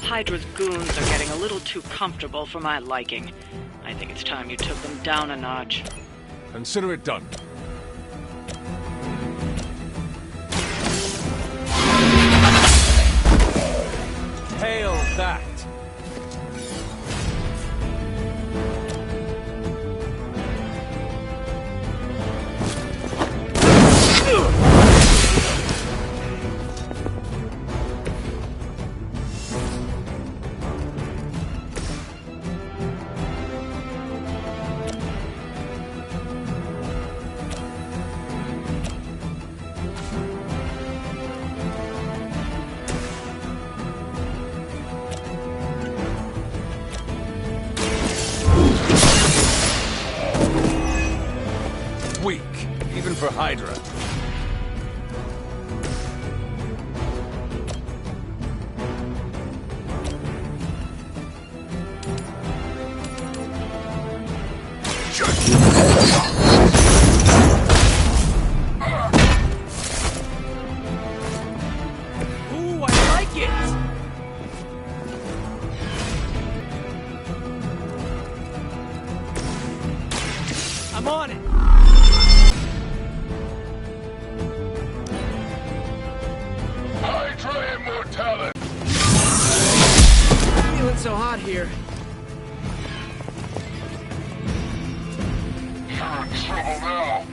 Hydra's goons are getting a little too comfortable for my liking. I think it's time you took them down a notch. Consider it done. Hail that! Weak, even for Hydra. Ooh, I like it! I'm on it! Hydra immortality! Feeling so hot here. You're in trouble now.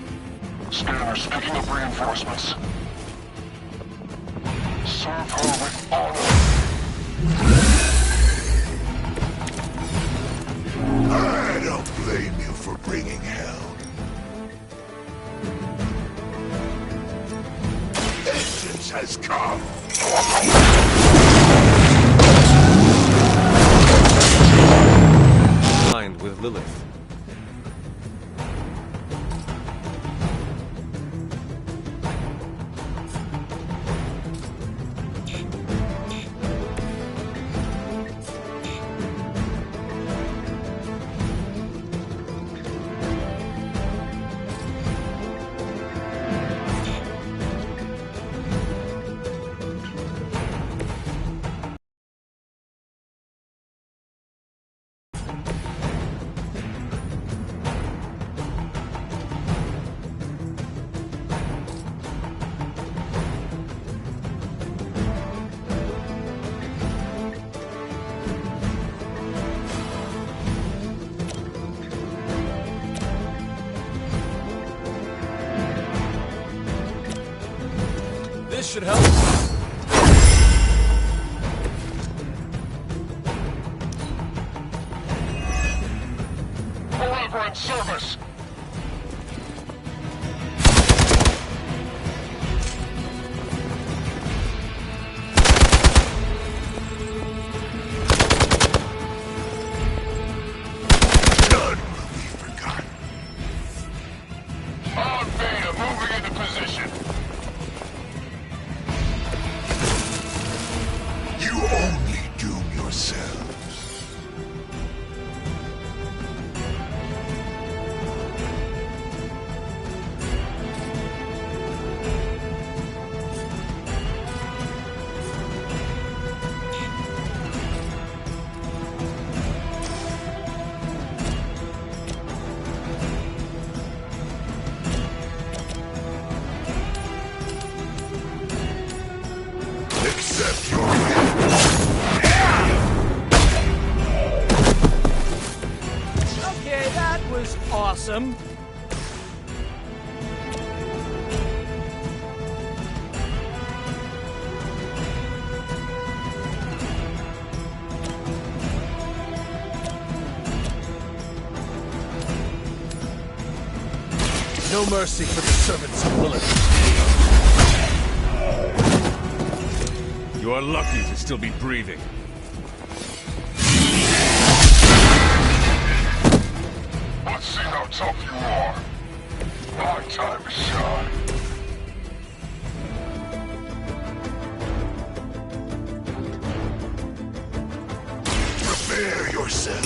Scanner's picking up reinforcements. Serve her with honor. I don't blame you for bringing hell. Vengeance has come. Aligned with Lilith. This should help. Forever in service. None will be forgotten. On Beta, moving into position. You only doom yourselves. Accept your Okay, that was awesome. No mercy for the servants of Lilith. You are lucky to still be breathing. Let's see how tough you are. My time to shine. prepare yourself.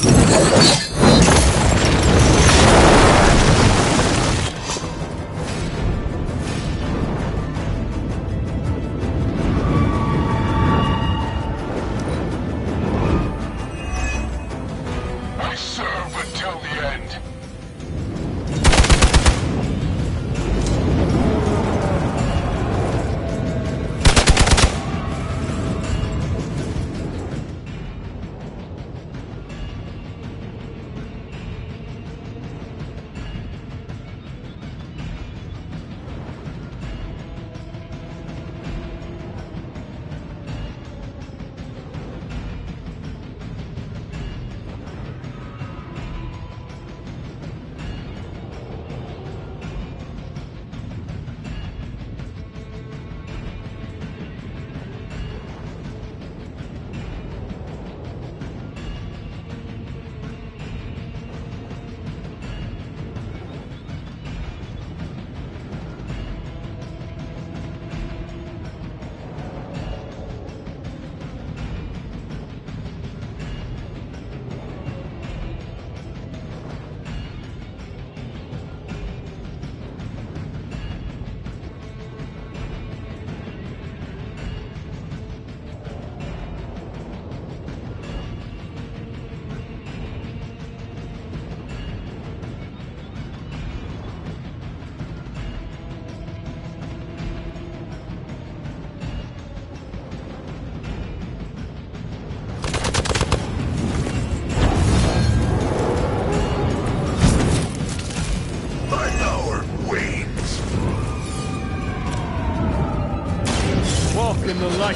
in the light.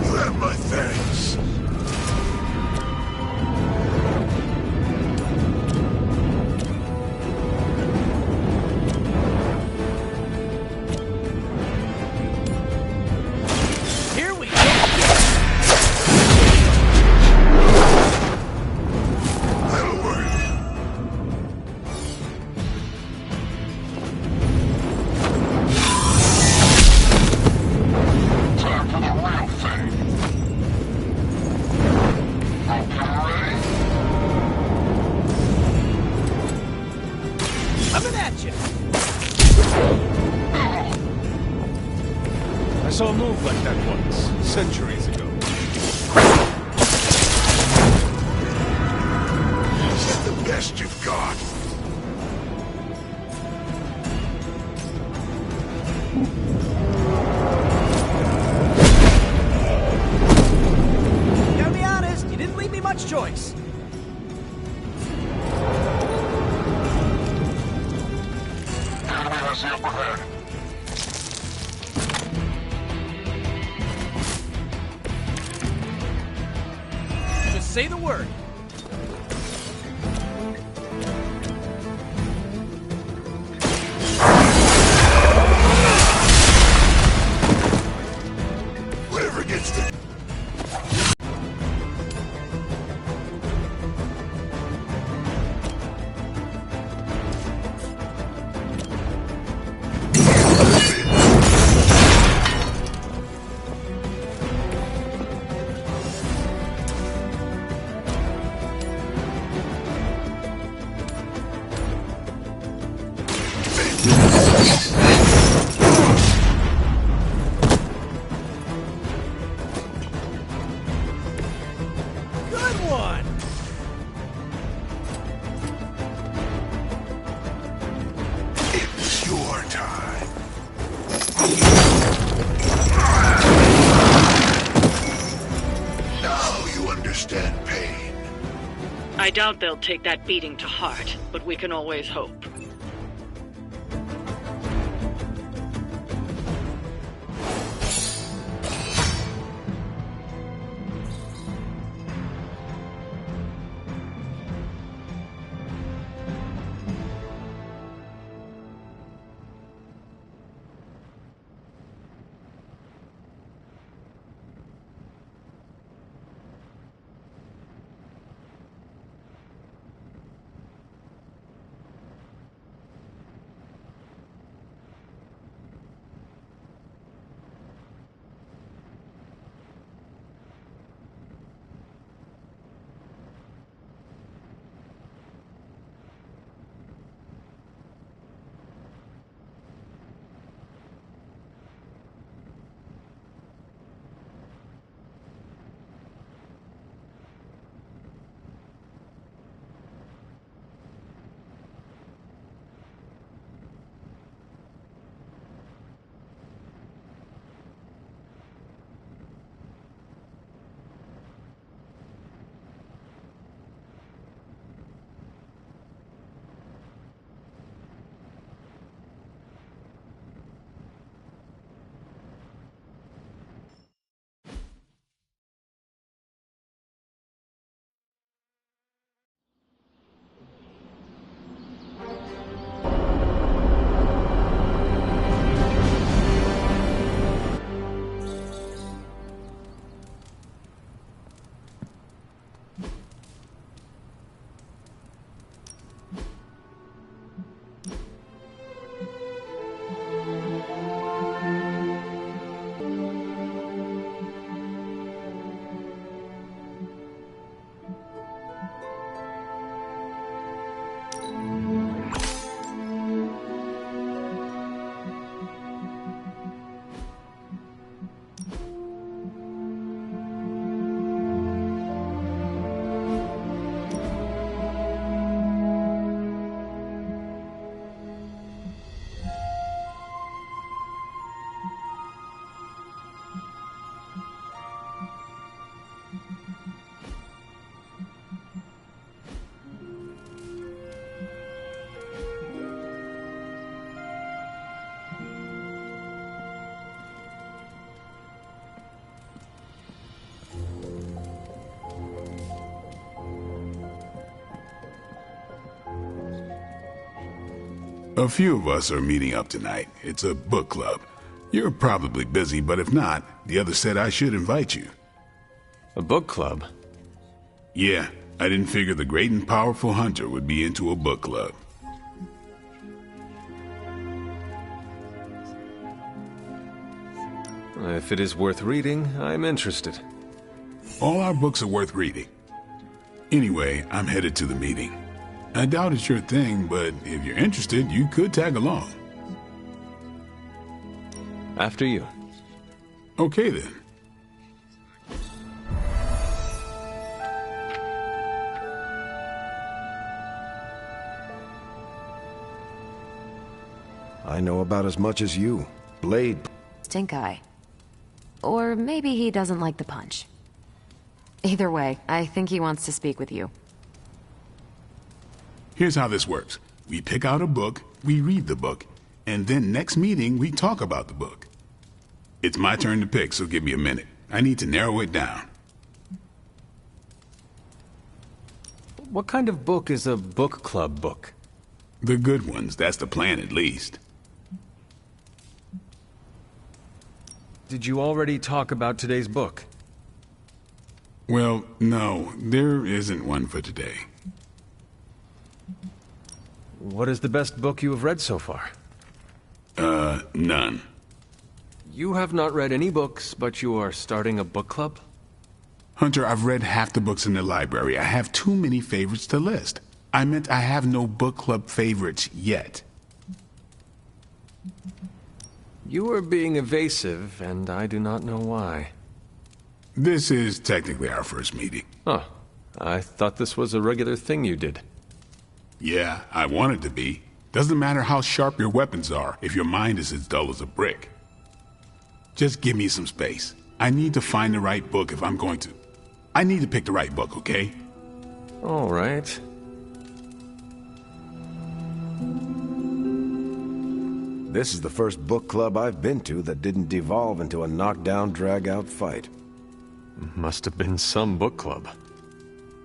You have my thanks. Here we go. That'll work. Time for the real thing. Hope you're ready. Coming at you. I saw a move like that once, centuries ago. Is that the best you've got? Gotta be honest, you didn't leave me much choice. The enemy has the upper hand. Just say the word. Whatever gets the... Good one. It's your time. Now you understand pain. I doubt they'll take that beating to heart, but we can always hope. A few of us are meeting up tonight. It's a book club. You're probably busy, but if not, the others said I should invite you. A book club? Yeah, I didn't figure the great and powerful Hunter would be into a book club. If it is worth reading, I'm interested. All our books are worth reading. Anyway, I'm headed to the meeting. I doubt it's your thing, but if you're interested, you could tag along. After you. Okay then. I know about as much as you. Blade. Stink eye. Or maybe he doesn't like the punch. Either way, I think he wants to speak with you. Here's how this works. We pick out a book, we read the book, and then next meeting we talk about the book. It's my turn to pick, so give me a minute. I need to narrow it down. What kind of book is a book club book? The good ones, that's the plan at least. Did you already talk about today's book? Well, no, there isn't one for today. What is the best book you have read so far? None. You have not read any books, but you are starting a book club? Hunter, I've read half the books in the library. I have too many favorites to list. I meant I have no book club favorites yet. You are being evasive, and I do not know why. This is technically our first meeting. Huh. I thought this was a regular thing you did. Yeah, I want it to be. Doesn't matter how sharp your weapons are if your mind is as dull as a brick. Just give me some space. I need to find the right book if I'm going to. I need to pick the right book, okay? All right. This is the first book club I've been to that didn't devolve into a knockdown, drag-out fight. Must have been some book club.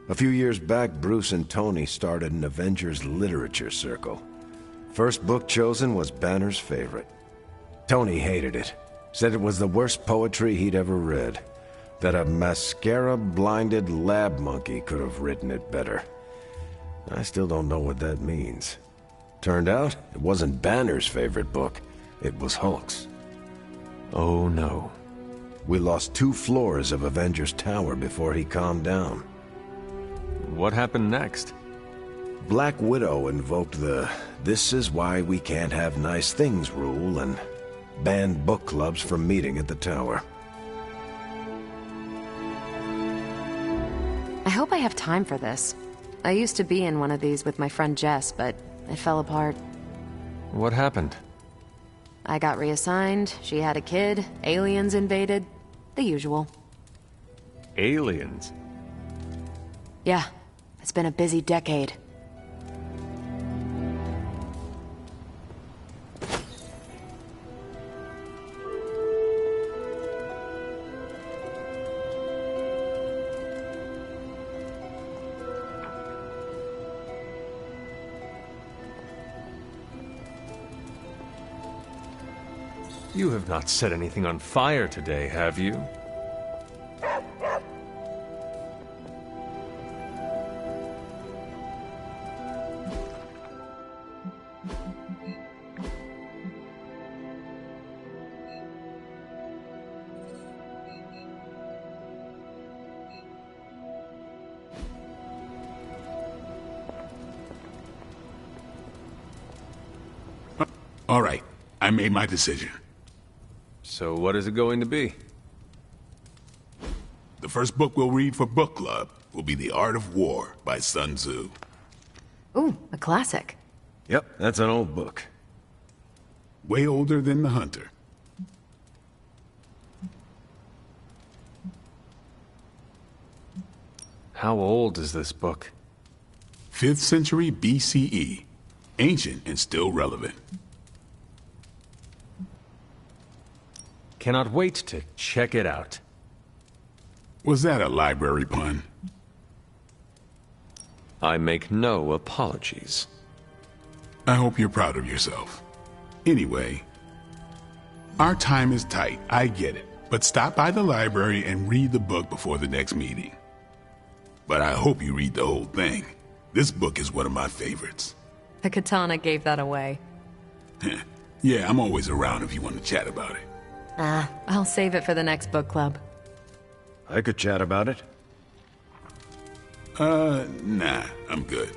A few years back, Bruce and Tony started an Avengers literature circle. First book chosen was Banner's favorite. Tony hated it. Said it was the worst poetry he'd ever read. That a mascara-blinded lab monkey could have written it better. I still don't know what that means. Turned out, it wasn't Banner's favorite book. It was Hulk's. Oh no. We lost 2 floors of Avengers Tower before he calmed down. What happened next? Black Widow invoked the "this is why we can't have nice things" rule and banned book clubs from meeting at the tower. I hope I have time for this. I used to be in one of these with my friend Jess, but it fell apart. What happened? I got reassigned, she had a kid, aliens invaded, the usual. Aliens? Yeah, it's been a busy decade. You have not set anything on fire today, have you? All right, I made my decision. So what is it going to be? The first book we'll read for book club will be The Art of War by Sun Tzu. Ooh, a classic. Yep, that's an old book. Way older than The Hunter. How old is this book? 5th century BCE. Ancient and still relevant. Cannot wait to check it out. Was that a library pun? I make no apologies. I hope you're proud of yourself. Anyway, our time is tight, I get it. But stop by the library and read the book before the next meeting. But I hope you read the whole thing. This book is one of my favorites. The katana gave that away. Yeah, I'm always around if you want to chat about it. I'll save it for the next book club. I could chat about it. Nah, I'm good.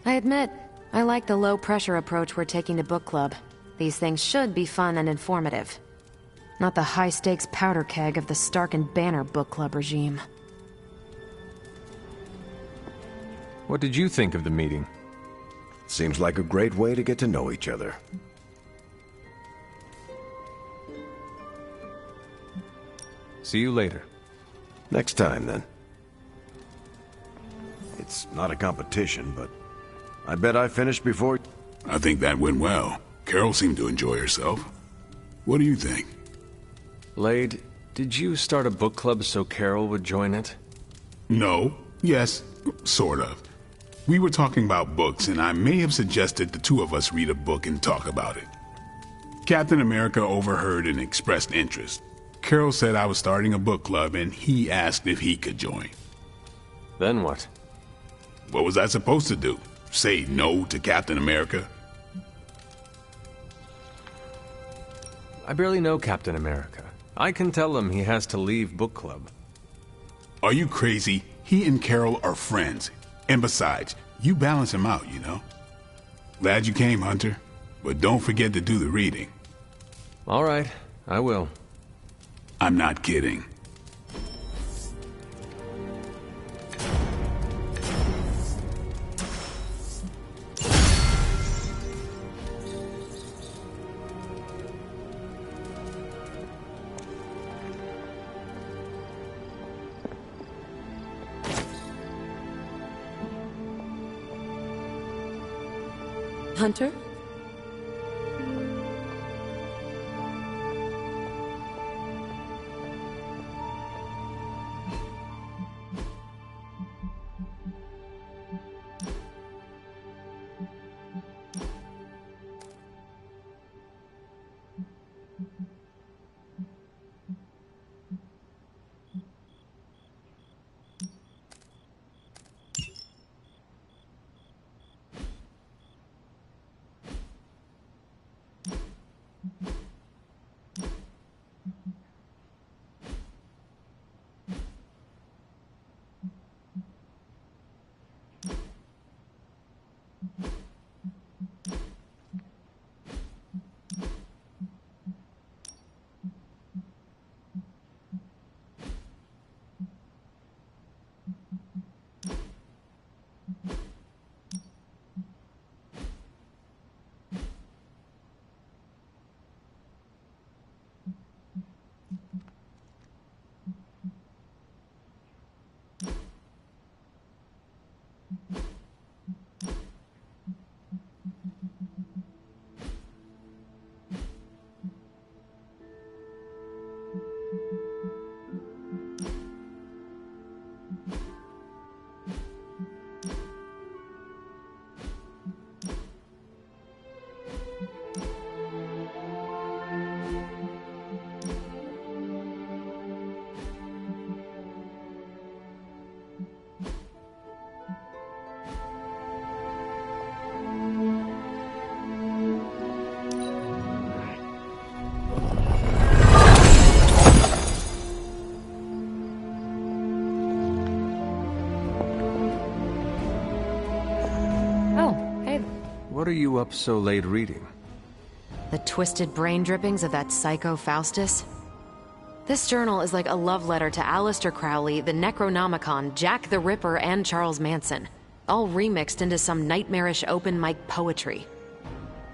I admit, I like the low-pressure approach we're taking to book club. These things should be fun and informative. Not the high-stakes powder keg of the Stark and Banner book club regime. What did you think of the meeting? Seems like a great way to get to know each other. See you later. Next time, then. It's not a competition, but I bet I finished before... I think that went well. Carol seemed to enjoy herself. What do you think? Lade, did you start a book club so Carol would join it? No. Yes. Sort of. We were talking about books, and I may have suggested the two of us read a book and talk about it. Captain America overheard and expressed interest. Carol said I was starting a book club, and he asked if he could join. Then what? What was I supposed to do? Say no to Captain America? I barely know Captain America. I can tell him he has to leave book club. Are you crazy? He and Carol are friends. And besides, you balance him out, you know? Glad you came, Hunter. But don't forget to do the reading. All right, I will. I'm not kidding. Hunter? What are you up so late reading? The twisted brain drippings of that psycho Faustus? This journal is like a love letter to Aleister Crowley, the Necronomicon, Jack the Ripper, and Charles Manson, all remixed into some nightmarish open mic poetry.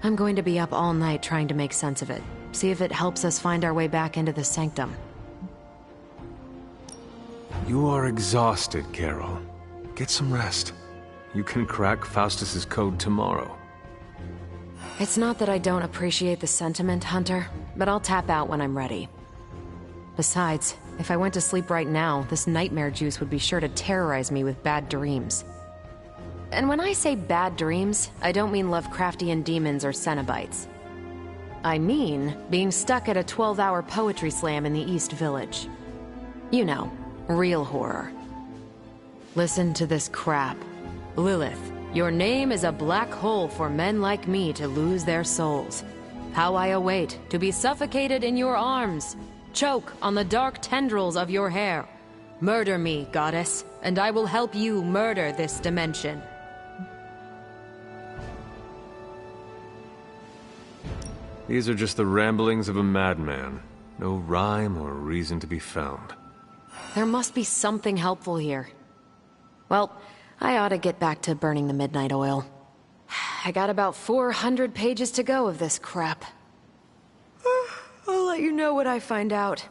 I'm going to be up all night trying to make sense of it, see if it helps us find our way back into the sanctum. You are exhausted, Carol. Get some rest. You can crack Faustus's code tomorrow. It's not that I don't appreciate the sentiment, Hunter, but I'll tap out when I'm ready. Besides, If I went to sleep right now, this nightmare juice would be sure to terrorize me with bad dreams. And when I say bad dreams, I don't mean Lovecraftian demons or Cenobites. I mean being stuck at a 12-hour poetry slam in the East Village. You know, real horror. Listen to this crap. Lilith, your name is a black hole for men like me to lose their souls. How I await to be suffocated in your arms. Choke on the dark tendrils of your hair. Murder me, goddess, and I will help you murder this dimension. These are just the ramblings of a madman. No rhyme or reason to be found. There must be something helpful here. Well, I ought to get back to burning the midnight oil. I got about 400 pages to go of this crap. I'll let you know what I find out.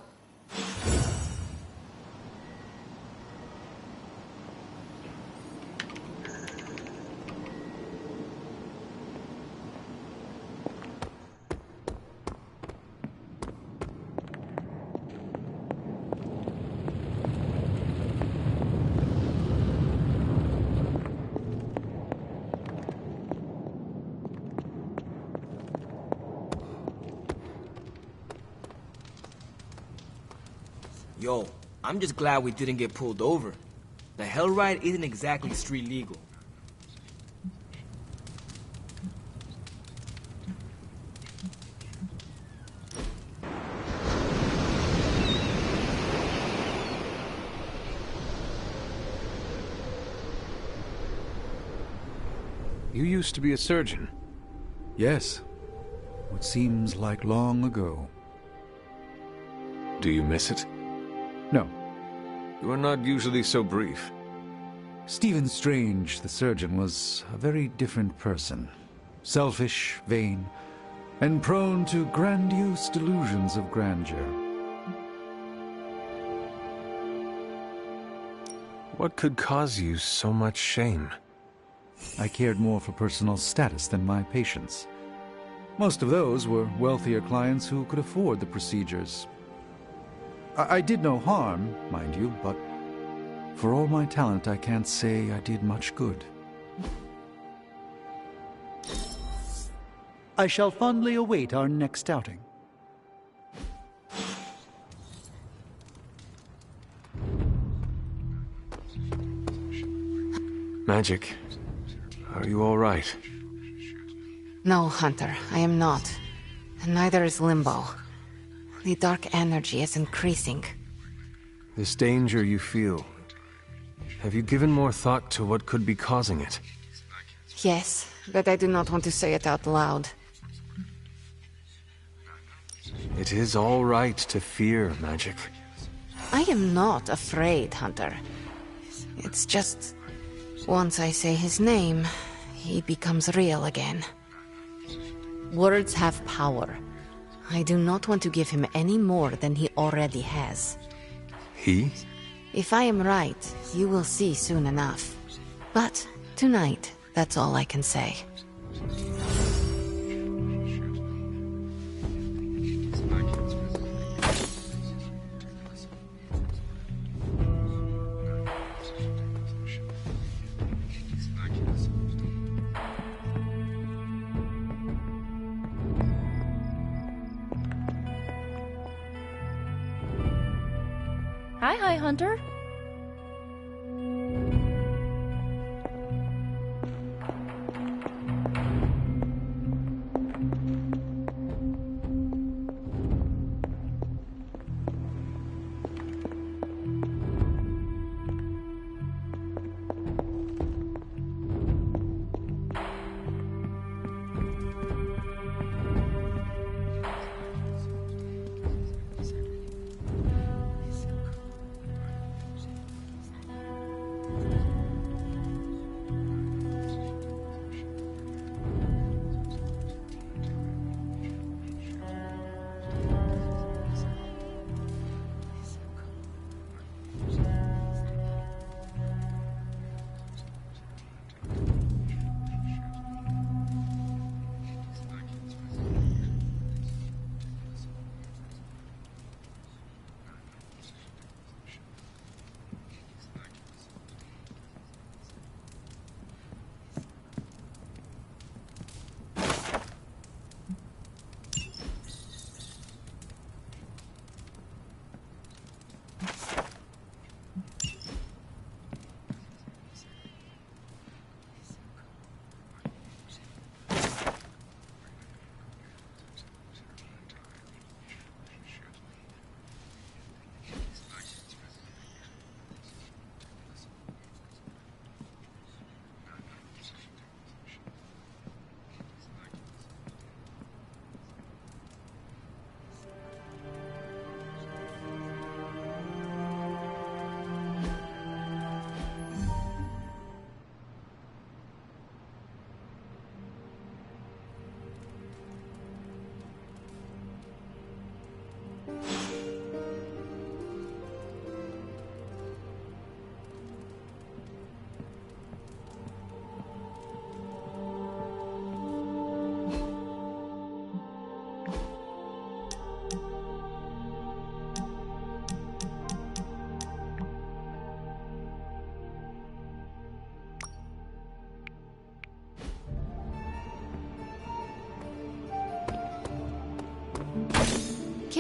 Yo, I'm just glad we didn't get pulled over. The hell ride isn't exactly street legal. You used to be a surgeon. Yes. What seems like long ago. Do you miss it? No. You are not usually so brief. Stephen Strange, the surgeon, was a very different person. Selfish, vain, and prone to grandiose delusions of grandeur. What could cause you so much shame? I cared more for personal status than my patients. Most of those were wealthier clients who could afford the procedures. I did no harm, mind you, but for all my talent, I can't say I did much good. I shall fondly await our next outing. Magic, are you all right? No, Hunter, I am not. And neither is Limbo. The dark energy is increasing. This danger you feel, have you given more thought to what could be causing it? Yes, but I do not want to say it out loud. It is all right to fear magic. I am not afraid, Hunter. It's just... once I say his name, he becomes real again. Words have power. I do not want to give him any more than he already has. He? If I am right, you will see soon enough. But tonight, that's all I can say. Hi, Hunter.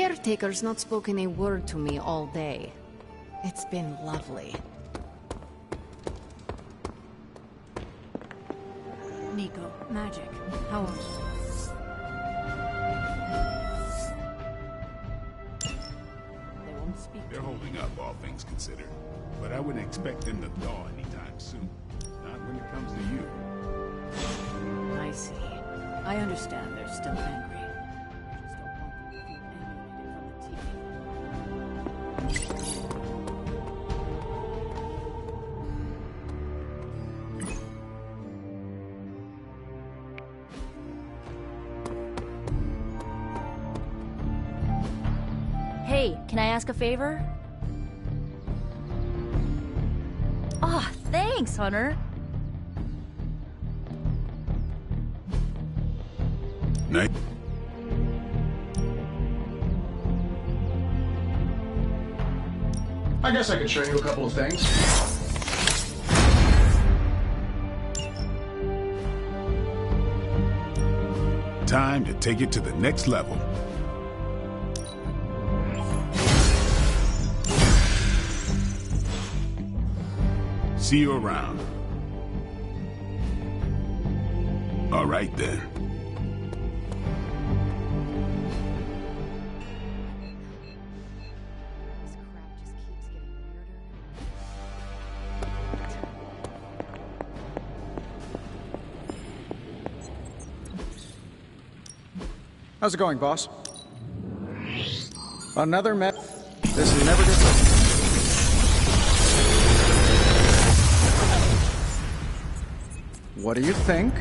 caretaker's not spoken a word to me all day. It's been lovely. Nico, magic. How are you? They won't speak. They're holding up, all things considered. But I wouldn't expect them to thaw anytime soon. Not when it comes to you. I see. I understand they're still angry. I just don't want them to feel alienated from the team. Hey, can I ask a favor? Ah, thanks, Hunter. Night. I guess I could show you a couple of things. Time to take it to the next level. See you around. All right, then. How's it going, boss? Another met. This never gets old. What do you think?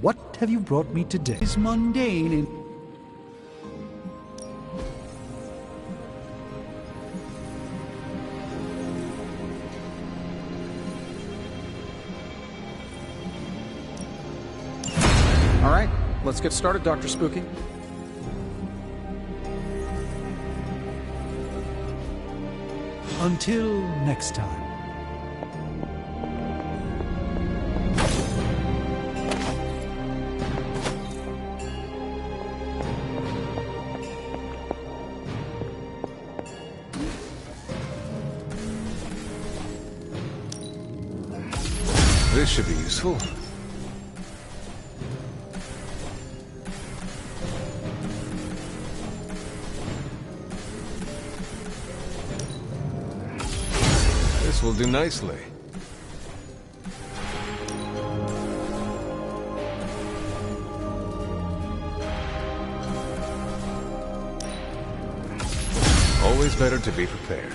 What have you brought me today? It's mundane and... All right, let's get started, Dr. Spooky. Until next time. This should be useful. This will do nicely. Always better to be prepared.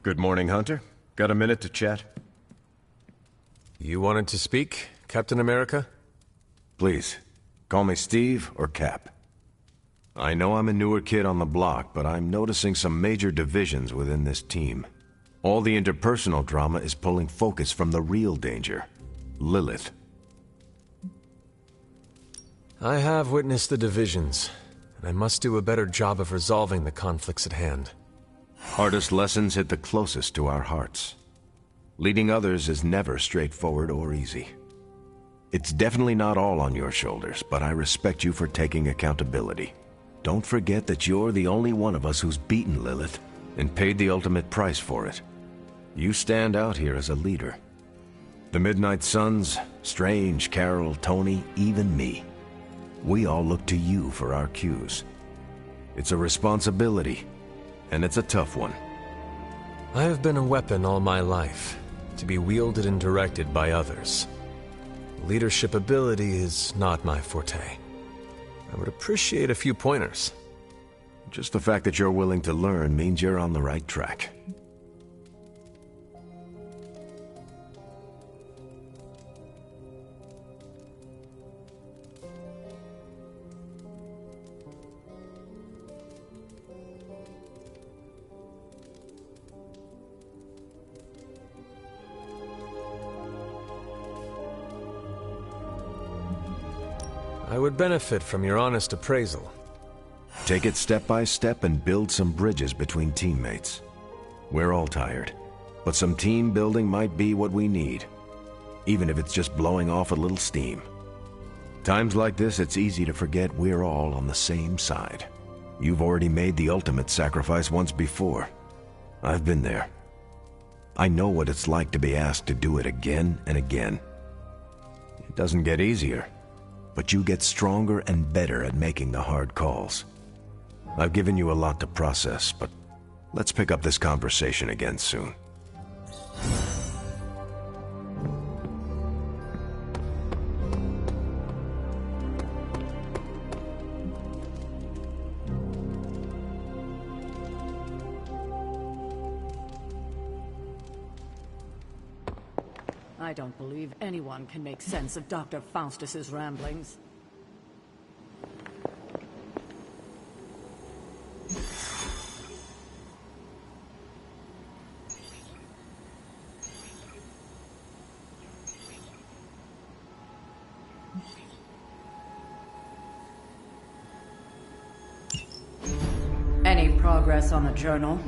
Good morning, Hunter. Got a minute to chat? You wanted to speak, Captain America? Please, call me Steve or Cap. I know I'm a newer kid on the block, but I'm noticing some major divisions within this team. All the interpersonal drama is pulling focus from the real danger, Lilith. I have witnessed the divisions, and I must do a better job of resolving the conflicts at hand. Hardest lessons hit the closest to our hearts. Leading others is never straightforward or easy. It's definitely not all on your shoulders, but I respect you for taking accountability. Don't forget that you're the only one of us who's beaten Lilith and paid the ultimate price for it. You stand out here as a leader. The Midnight Suns, Strange, Carol, Tony, even me. We all look to you for our cues. It's a responsibility, and it's a tough one. I have been a weapon all my life, to be wielded and directed by others. Leadership ability is not my forte. I would appreciate a few pointers. Just the fact that you're willing to learn means you're on the right track. I would benefit from your honest appraisal. Take it step by step and build some bridges between teammates. We're all tired, but some team building might be what we need, even if it's just blowing off a little steam. Times like this, it's easy to forget we're all on the same side. You've already made the ultimate sacrifice once before. I've been there. I know what it's like to be asked to do it again and again. It doesn't get easier, but you get stronger and better at making the hard calls. I've given you a lot to process, but let's pick up this conversation again soon. I don't believe anyone can make sense of Dr. Faustus's ramblings. Any progress on the journal?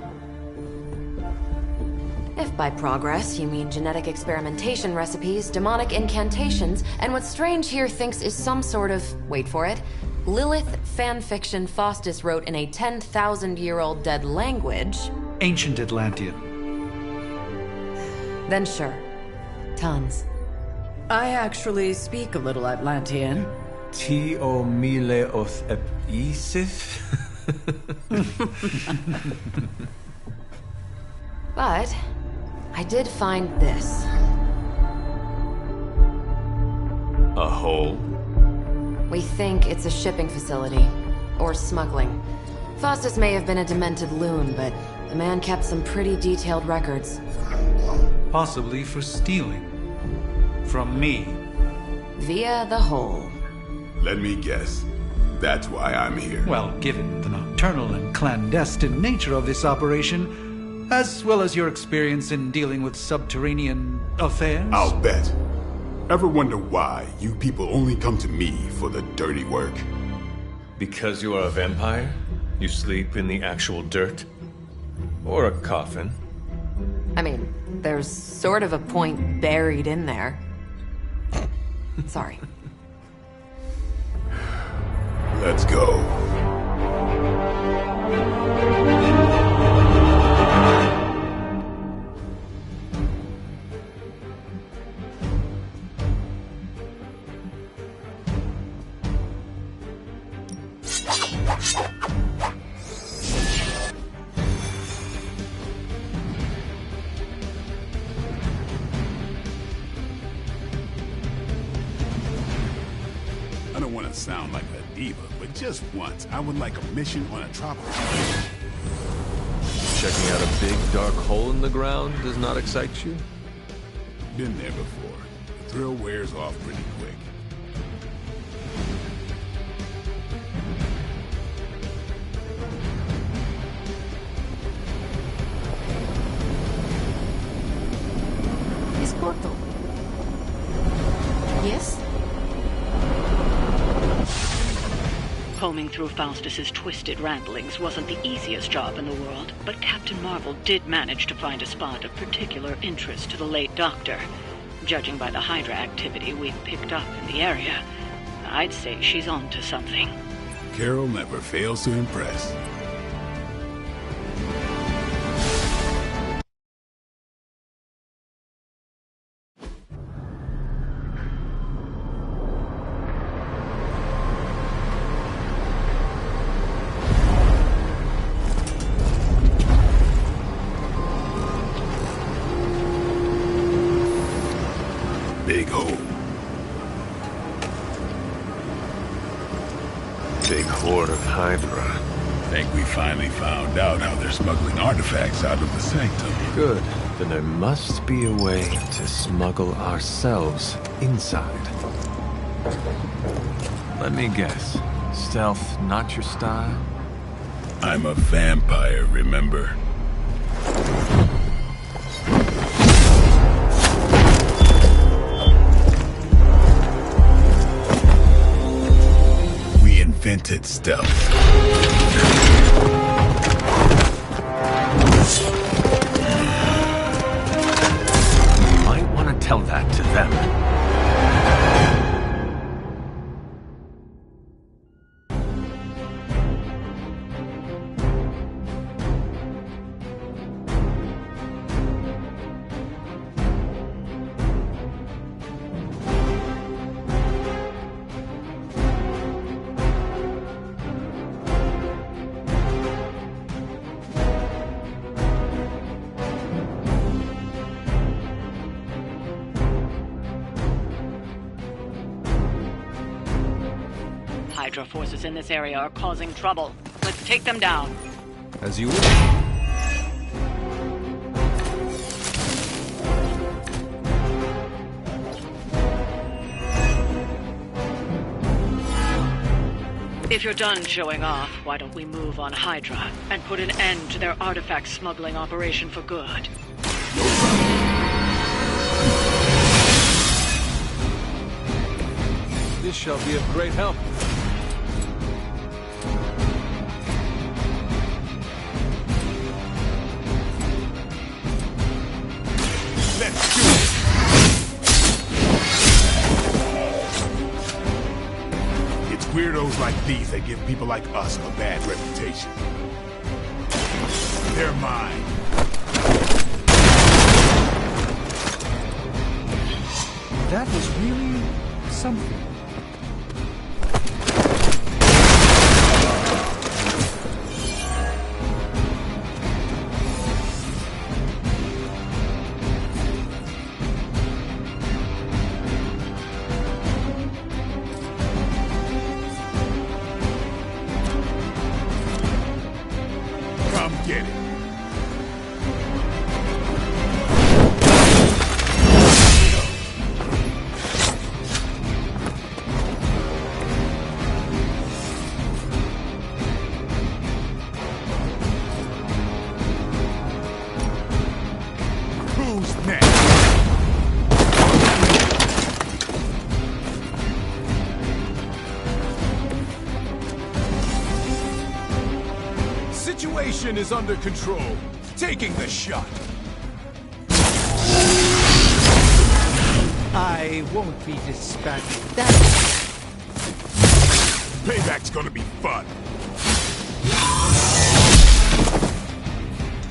If by progress you mean genetic experimentation recipes, demonic incantations, and what Strange here thinks is some sort of, wait for it, Lilith fanfiction Faustus wrote in a 10,000-year-old dead language... Ancient Atlantean. Then sure. Tons. I actually speak a little Atlantean. Tio mile oth ep isif? But I did find this. A hole? We think it's a shipping facility. Or smuggling. Faustus may have been a demented loon, but the man kept some pretty detailed records. Possibly for stealing. From me. Via the hole. Let me guess. That's why I'm here. Well, given the nocturnal and clandestine nature of this operation, as well as your experience in dealing with subterranean affairs... I'll bet. Ever wonder why you people only come to me for the dirty work? Because you are a vampire? You sleep in the actual dirt? Or a coffin? I mean, there's sort of a point buried in there. Sorry. Let's go. I don't want to sound like a diva, but just once, I would like a mission on a tropical island. Checking out a big dark hole in the ground does not excite you? Been there before. The thrill wears off pretty quick. Es corto. Yes? Combing through Faustus's twisted ramblings wasn't the easiest job in the world, but Captain Marvel did manage to find a spot of particular interest to the late Doctor. Judging by the Hydra activity we've picked up in the area, I'd say she's on to something. Carol never fails to impress. Big hole. Big horde of Hydra. Think we finally found out how they're smuggling artifacts out of the sanctum. Good. Then there must be a way to smuggle ourselves inside. Let me guess. Stealth not your style? I'm a vampire, remember? Invented stealth. You might want to tell that to them. Hydra forces in this area are causing trouble. Let's take them down. As you wish. If you're done showing off, why don't we move on Hydra and put an end to their artifact smuggling operation for good? This shall be of great help. Let's do it! It's weirdos like these that give people like us a bad reputation. They're mine. That was really something. Come get it. Who's next? Situation is under control. Taking the shot. I won't be distracted. Payback's gonna be fun.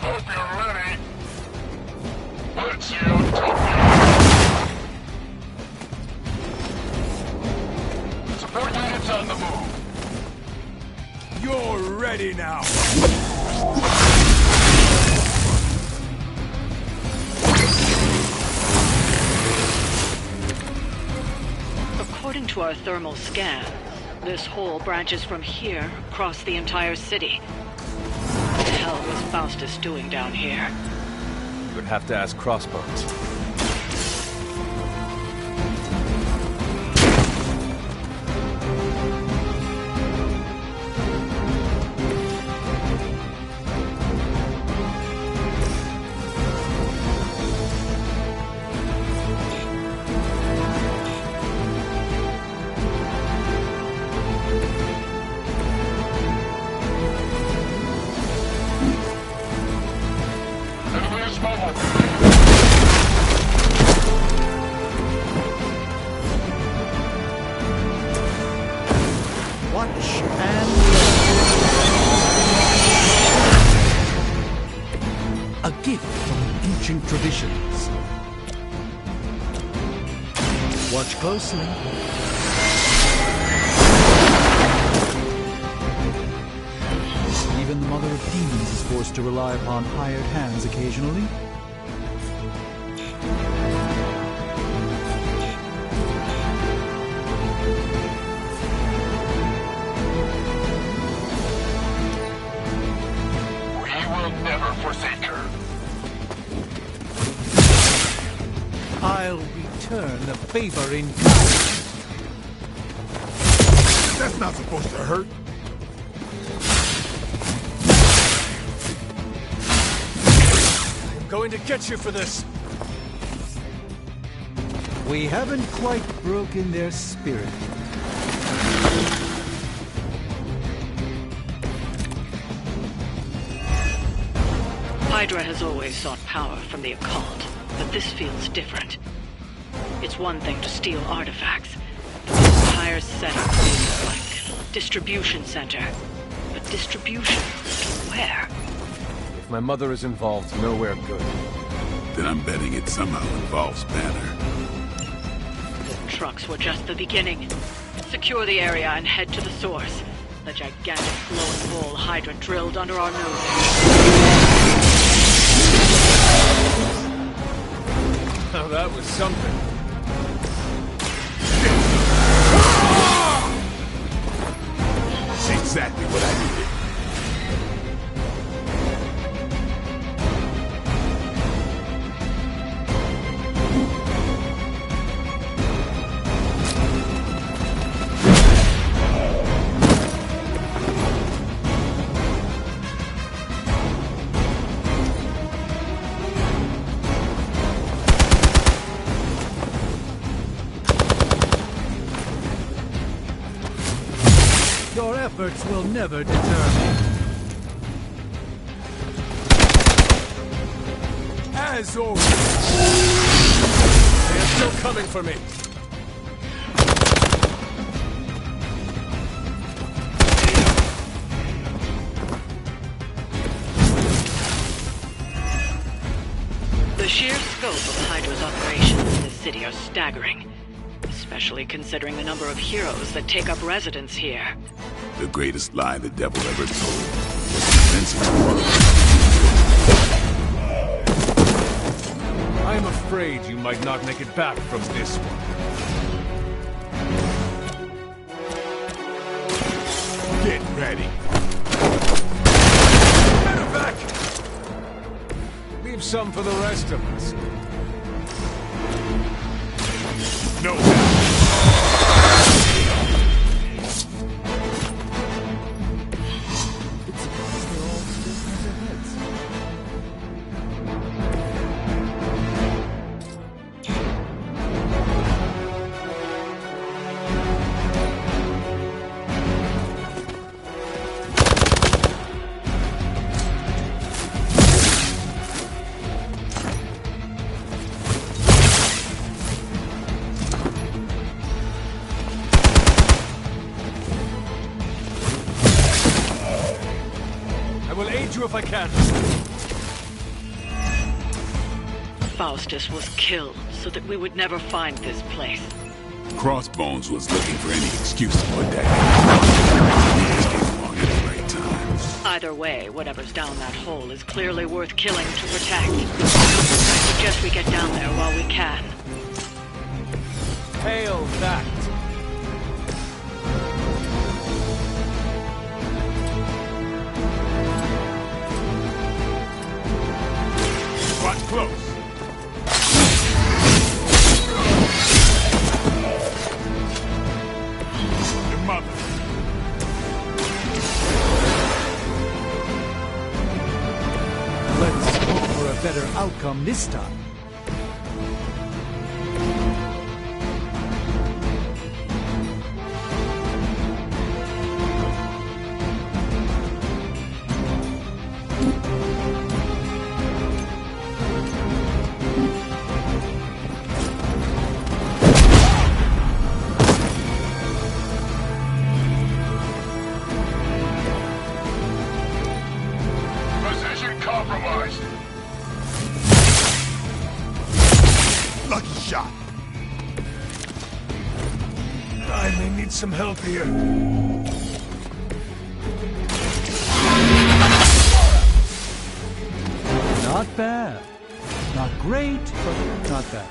Hope you're ready. Let's see how tough you are. Support units on the move. You're ready now. According to our thermal scan, this hole branches from here across the entire city. What the hell was Faustus doing down here? You would have to ask Crossbones. Enemy's mobile. Watch and learn. A gift from ancient traditions. Watch closely. Even the Mother of Demons is forced to rely upon hired hands occasionally. We will never forsake her. I'll return the favor in That's not supposed to hurt. I'm going to get you for this. We haven't quite broken their spirit. Hydra has always sought power from the occult, but this feels different. It's one thing to steal artifacts, but the entire setup feels like distribution center. But distribution to where? If my mother is involved, nowhere good. Then I'm betting it somehow involves Banner. The trucks were just the beginning. Secure the area and head to the source. The gigantic glowing hole Hydra drilled under our noses. Oh, that was something. Exactly what I needed. efforts will never deter me. As always. They are still coming for me. The sheer scope of Hydra's operations in this city are staggering, especially considering the number of heroes that take up residence here. The greatest lie the devil ever told was convincing the world. I am afraid you might not make it back from this one. Get ready. Medevac! Leave some for the rest of us. No. If I can. Faustus was killed so that we would never find this place. Crossbones was looking for any excuse to put that. He came along at the right time. Either way, whatever's down that hole is clearly worth killing to protect. I suggest we get down there while we can. Hail that! Watch close. Your mother. Let's hope for a better outcome this time. Compromised. Lucky shot. I may need some help here. Not bad. Not great, but not bad.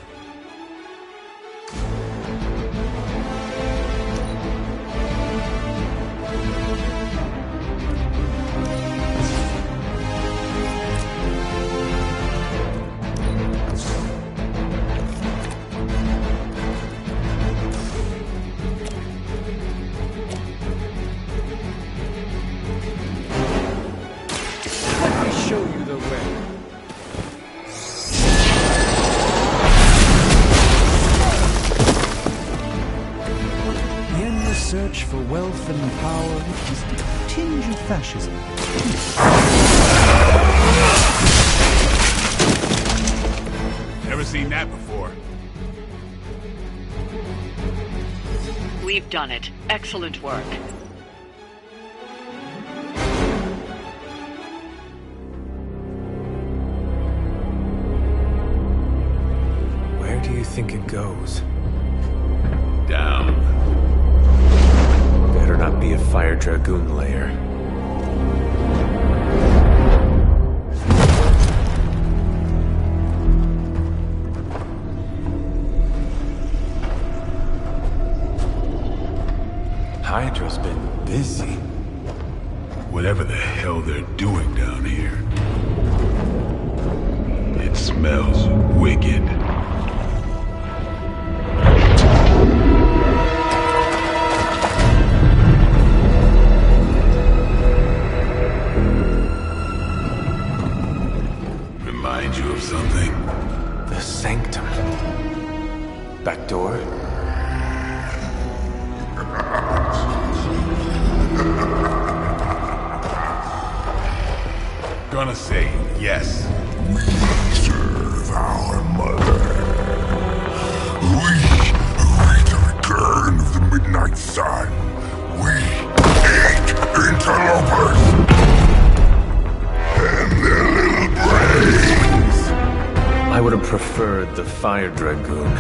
Show you the way. The endless search for wealth and power with just a tinge of fascism. Never seen that before. We've done it. Excellent work. Where do you think it goes? Down. Better not be a fire dragoon lair. Hydra's been busy. Whatever the hell they're doing down here. It smells wicked. Remind you of something? The sanctum. Back door? gonna say yes. We serve our mother. We await the return of the midnight sun. We hate interlopers and their little brains. I would have preferred the Fire Dragoon.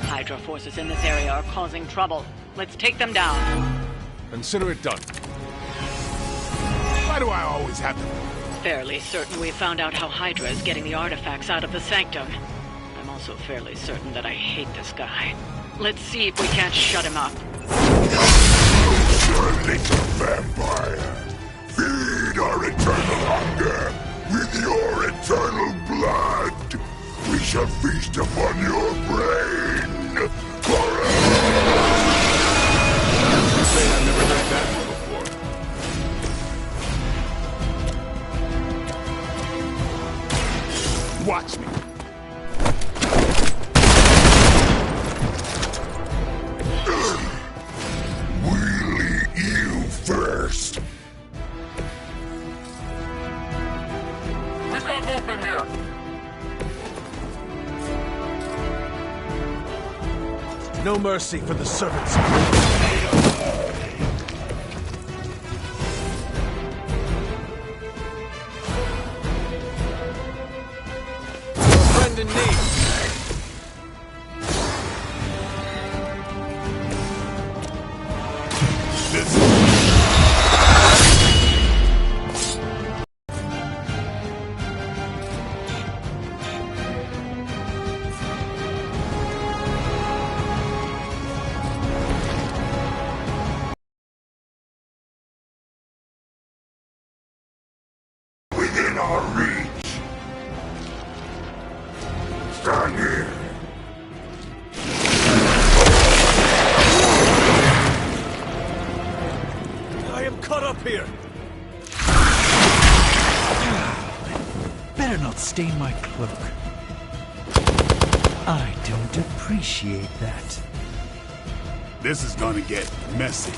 Hydra forces in this area are causing trouble. Let's take them down. Consider it done. Why do I always have to... Fairly certain we found out how Hydra is getting the artifacts out of the Sanctum. I'm also fairly certain that I hate this guy. Let's see if we can't shut him up. Closer, little vampire. Feed our eternal hunger with your eternal blood. We shall feast upon your brain forever. You say I've never heard that one before. Watch me. We'll eat you first. We've got movement here. No mercy for the servants. Friend in need. Within our reach. Stand here. I am caught up here. Better not stain my cloak. I don't appreciate that. This is gonna get messy.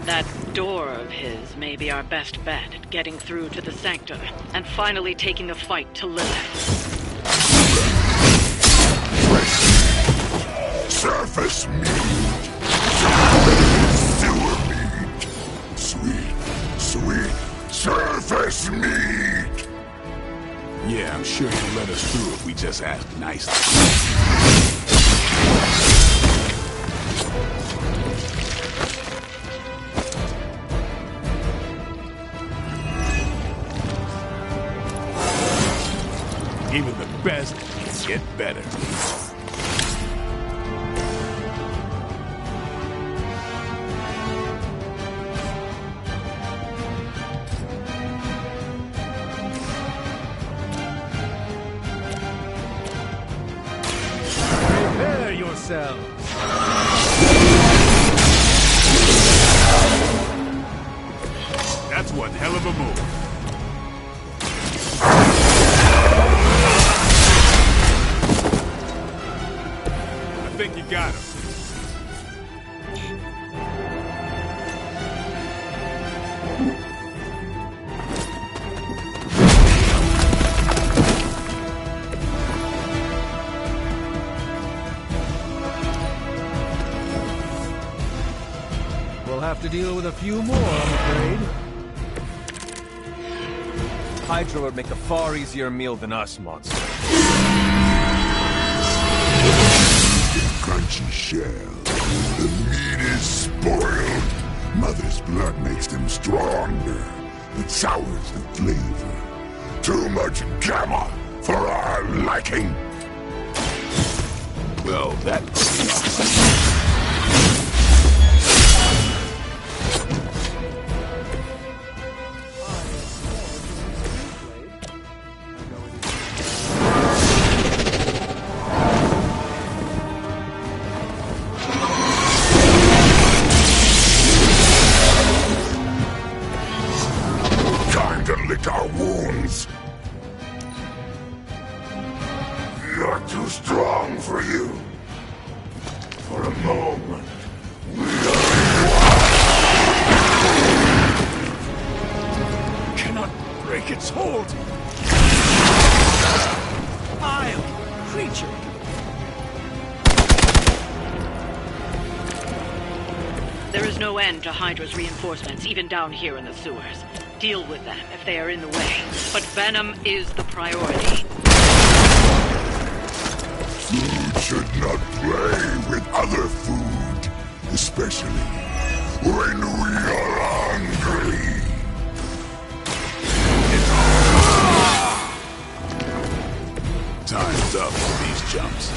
That door of his may be our best bet at getting through to the Sanctum and finally taking the fight to Lilith. Surface meat. Sewer meat. Sweet, sweet surface meat. Yeah, I'm sure he'll let us through if we just ask nicely. Even the best can get better. Prepare yourselves. That's one hell of a move. I think you got him. We'll have to deal with a few more, I'm afraid. Hydra would make a far easier meal than us, monster. Crunchy shell. The meat is spoiled. Mother's blood makes them stronger. It sours the flavor. Too much gamma for our liking. Well, that... Time to lick our wounds. Not too strong for you. For a moment, we Cannot break its hold. Vile creature. There is no end to Hydra's reinforcements, even down here in the sewers. Deal with them if they are in the way. But venom is the priority. Food should not play with other food, especially when we are hungry. Time's up for these jumps.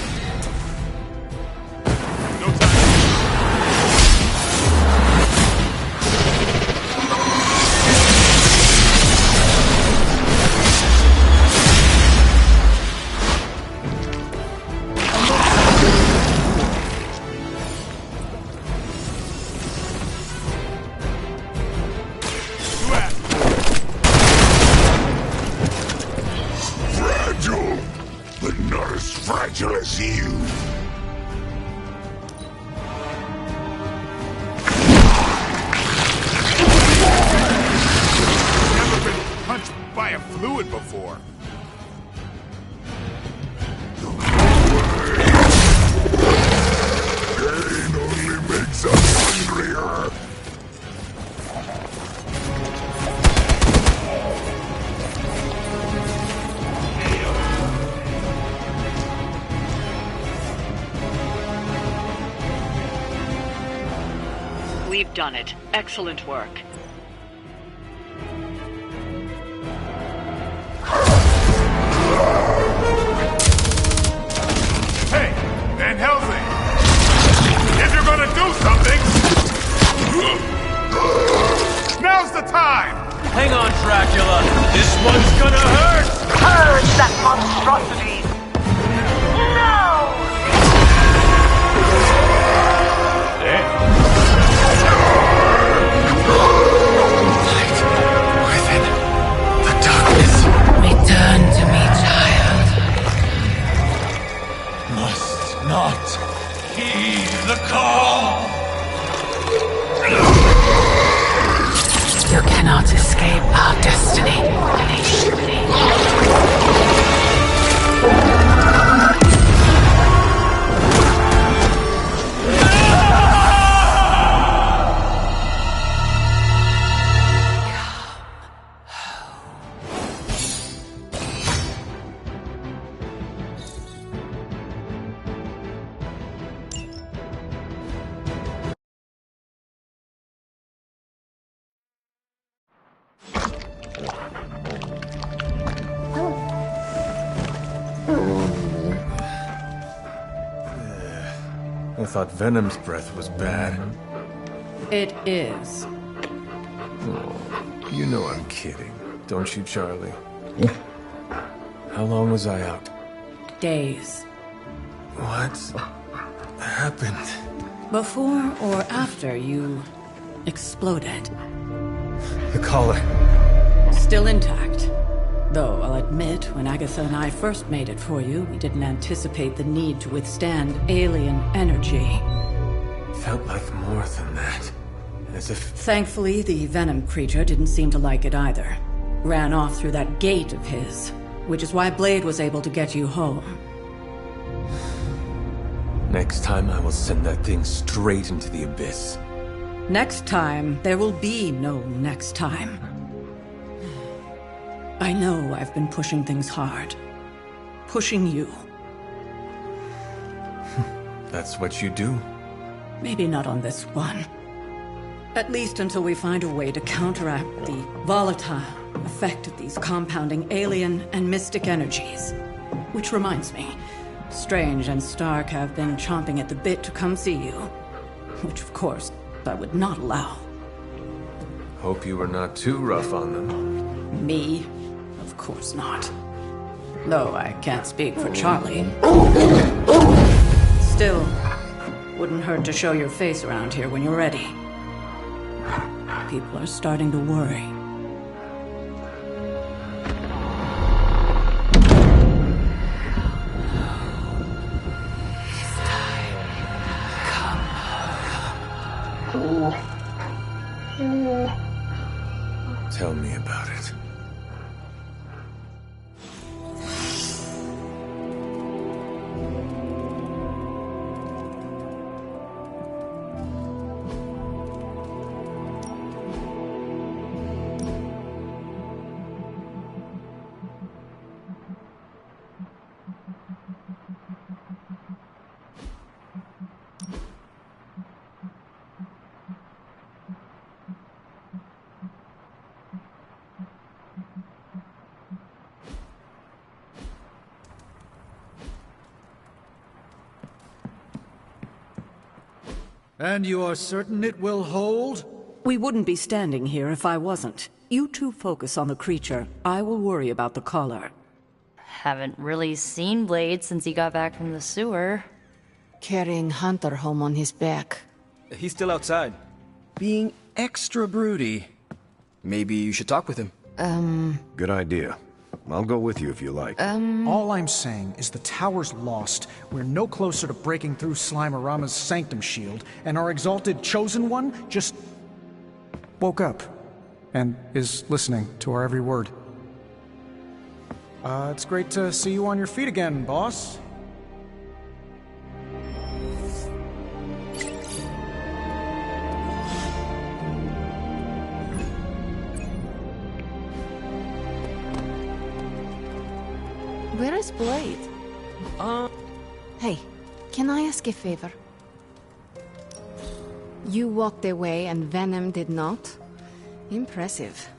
Fragile, but not as fragile as you. Never been punched by a fluid before. Pain only makes us hungrier. We've done it. Excellent work. Hey, Van Helsing! If you're gonna do something, now's the time! Hang on, Dracula. This one's gonna hurt! Purge that monstrosity! No! Return to me, child. Must not heed the call. You cannot escape our destiny. I thought Venom's breath was bad. It is. Oh, you know I'm kidding, don't you, Charlie? How long was I out? Days. What happened? Before or after you exploded. The collar. Still intact. Though, I'll admit, when Agatha and I first made it for you, we didn't anticipate the need to withstand alien energy. Felt like more than that. As if... Thankfully, the venom creature didn't seem to like it either. Ran off through that gate of his, which is why Blade was able to get you home. Next time, I will send that thing straight into the abyss. Next time, there will be no next time. I know I've been pushing things hard. Pushing you. That's what you do. Maybe not on this one. At least until we find a way to counteract the volatile effect of these compounding alien and mystic energies. Which reminds me, Strange and Stark have been chomping at the bit to come see you. Which, of course, I would not allow. Hope you were not too rough on them. Me? Of course not. Though I can't speak for Charlie. Still, wouldn't hurt to show your face around here when you're ready. People are starting to worry. Tell me about it. And you are certain it will hold? We wouldn't be standing here if I wasn't. You two focus on the creature. I will worry about the collar. Haven't really seen Blade since he got back from the sewer. Carrying Hunter home on his back. He's still outside. Being extra broody. Maybe you should talk with him. Good idea. I'll go with you if you like. All I'm saying is the tower's lost. We're no closer to breaking through Slimerama's sanctum shield, and our exalted chosen one just woke up and is listening to our every word. It's great to see you on your feet again, boss. Where is Blade? Hey, can I ask a favor? You walked away and Venom did not? Impressive.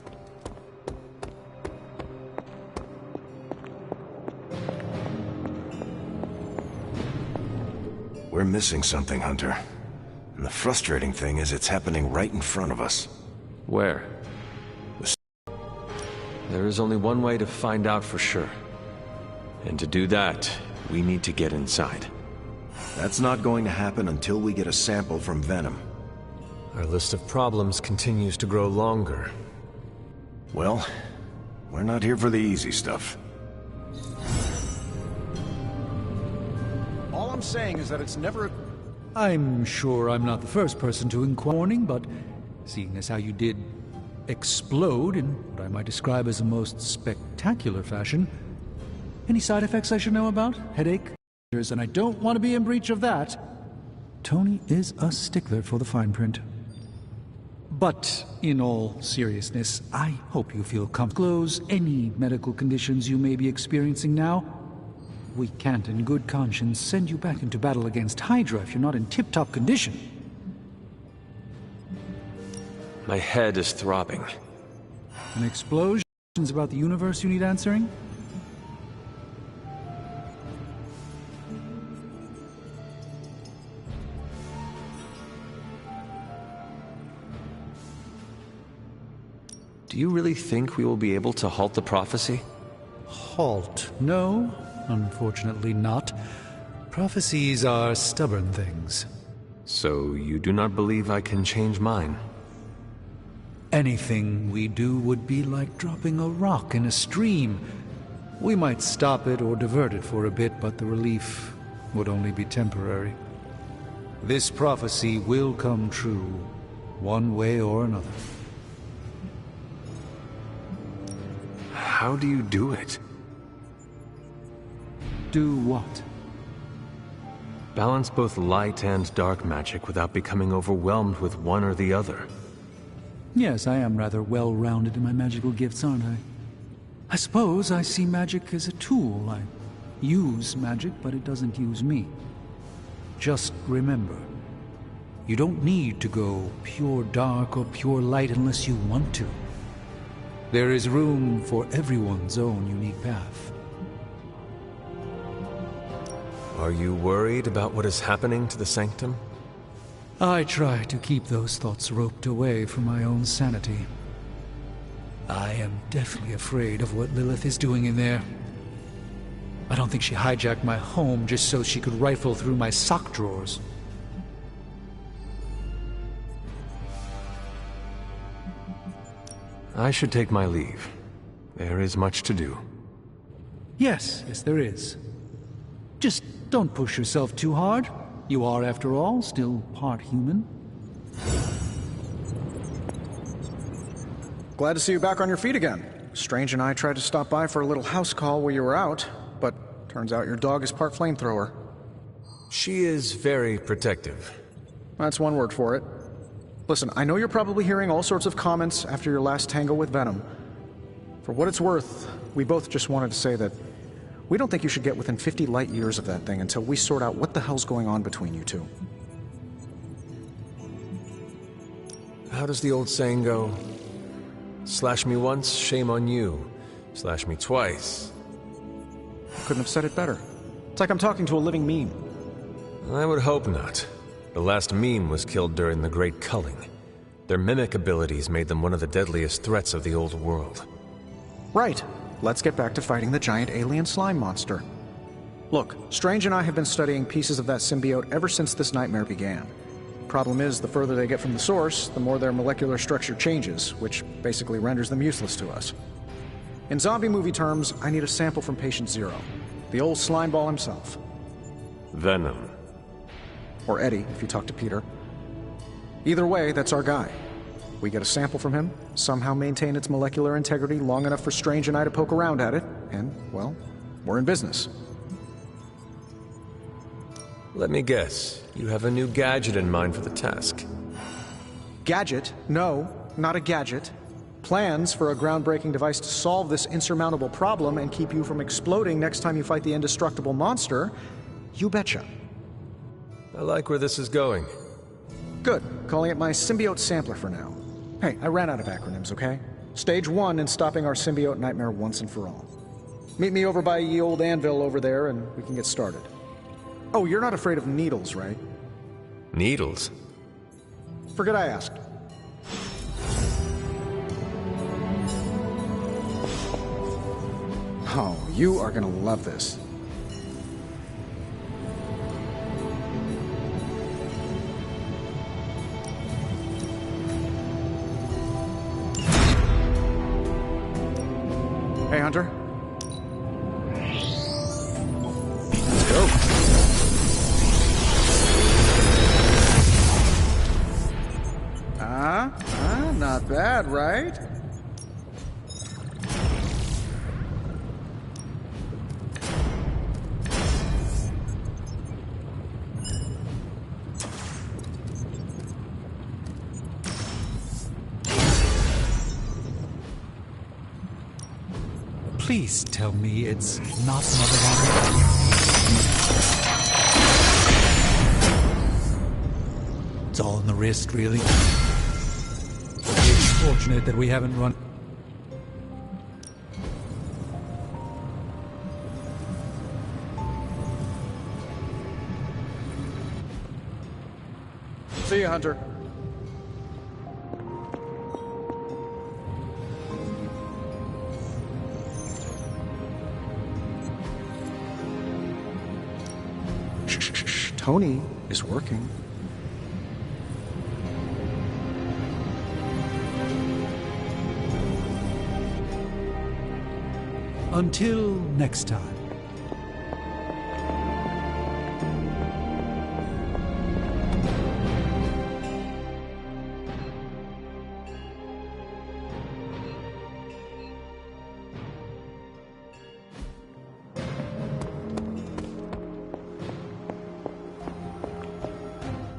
We're missing something, Hunter. And the frustrating thing is it's happening right in front of us. Where? There is only one way to find out for sure. And to do that, we need to get inside. That's not going to happen until we get a sample from Venom. Our list of problems continues to grow longer. Well, we're not here for the easy stuff. All I'm saying is that it's never... I'm sure I'm not the first person to inquire, but seeing as how you did explode in what I might describe as a most spectacular fashion, any side effects I should know about? Headache? And I don't want to be in breach of that. Tony is a stickler for the fine print. But in all seriousness, I hope you feel comfortable. Disclose any medical conditions you may be experiencing now. We can't in good conscience send you back into battle against Hydra if you're not in tip-top condition. My head is throbbing. An explosion about the universe you need answering? Do you really think we will be able to halt the prophecy? Halt? No, unfortunately not. Prophecies are stubborn things. So you do not believe I can change mine? Anything we do would be like dropping a rock in a stream. We might stop it or divert it for a bit, but the relief would only be temporary. This prophecy will come true, one way or another. How do you do it? Do what? Balance both light and dark magic without becoming overwhelmed with one or the other. Yes, I am rather well-rounded in my magical gifts, aren't I? I suppose I see magic as a tool. I use magic, but it doesn't use me. Just remember, you don't need to go pure dark or pure light unless you want to. There is room for everyone's own unique path. Are you worried about what is happening to the Sanctum? I try to keep those thoughts roped away from my own sanity. I am deathly afraid of what Lilith is doing in there. I don't think she hijacked my home just so she could rifle through my sock drawers. I should take my leave. There is much to do. Yes, there is. Just don't push yourself too hard. You are, after all, still part human. Glad to see you back on your feet again. Strange and I tried to stop by for a little house call while you were out, but turns out your dog is part flamethrower. She is very protective. That's one word for it. Listen, I know you're probably hearing all sorts of comments after your last tangle with Venom. For what it's worth, we both just wanted to say that we don't think you should get within 50 light years of that thing until we sort out what the hell's going on between you two. How does the old saying go? Slash me once, shame on you. Slash me twice. Couldn't have said it better. It's like I'm talking to a living meme. I would hope not. The last meme was killed during the Great Culling. Their mimic abilities made them one of the deadliest threats of the old world. Right. Let's get back to fighting the giant alien slime monster. Look, Strange and I have been studying pieces of that symbiote ever since this nightmare began. Problem is, the further they get from the source, the more their molecular structure changes, which basically renders them useless to us. In zombie movie terms, I need a sample from Patient Zero, the old slime ball himself. Venom. Or Eddie, if you talk to Peter. Either way, that's our guy. We get a sample from him, somehow maintain its molecular integrity long enough for Strange and I to poke around at it, and, well, we're in business. Let me guess. You have a new gadget in mind for the task. Gadget? No, not a gadget. Plans for a groundbreaking device to solve this insurmountable problem and keep you from exploding next time you fight the indestructible monster? You betcha. I like where this is going. Good. Calling it my symbiote sampler for now. Hey, I ran out of acronyms, okay? Stage 1 in stopping our symbiote nightmare once and for all. Meet me over by ye old anvil over there and we can get started. Oh, you're not afraid of needles, right? Needles? Forget I asked. Oh, you are gonna love this. Hey, Hunter. Let's go. Not bad, right? Please tell me it's not Mother Honor. It's all in the wrist, really. It's fortunate that we haven't run... See you, Hunter. Shh. Tony is working. Until next time.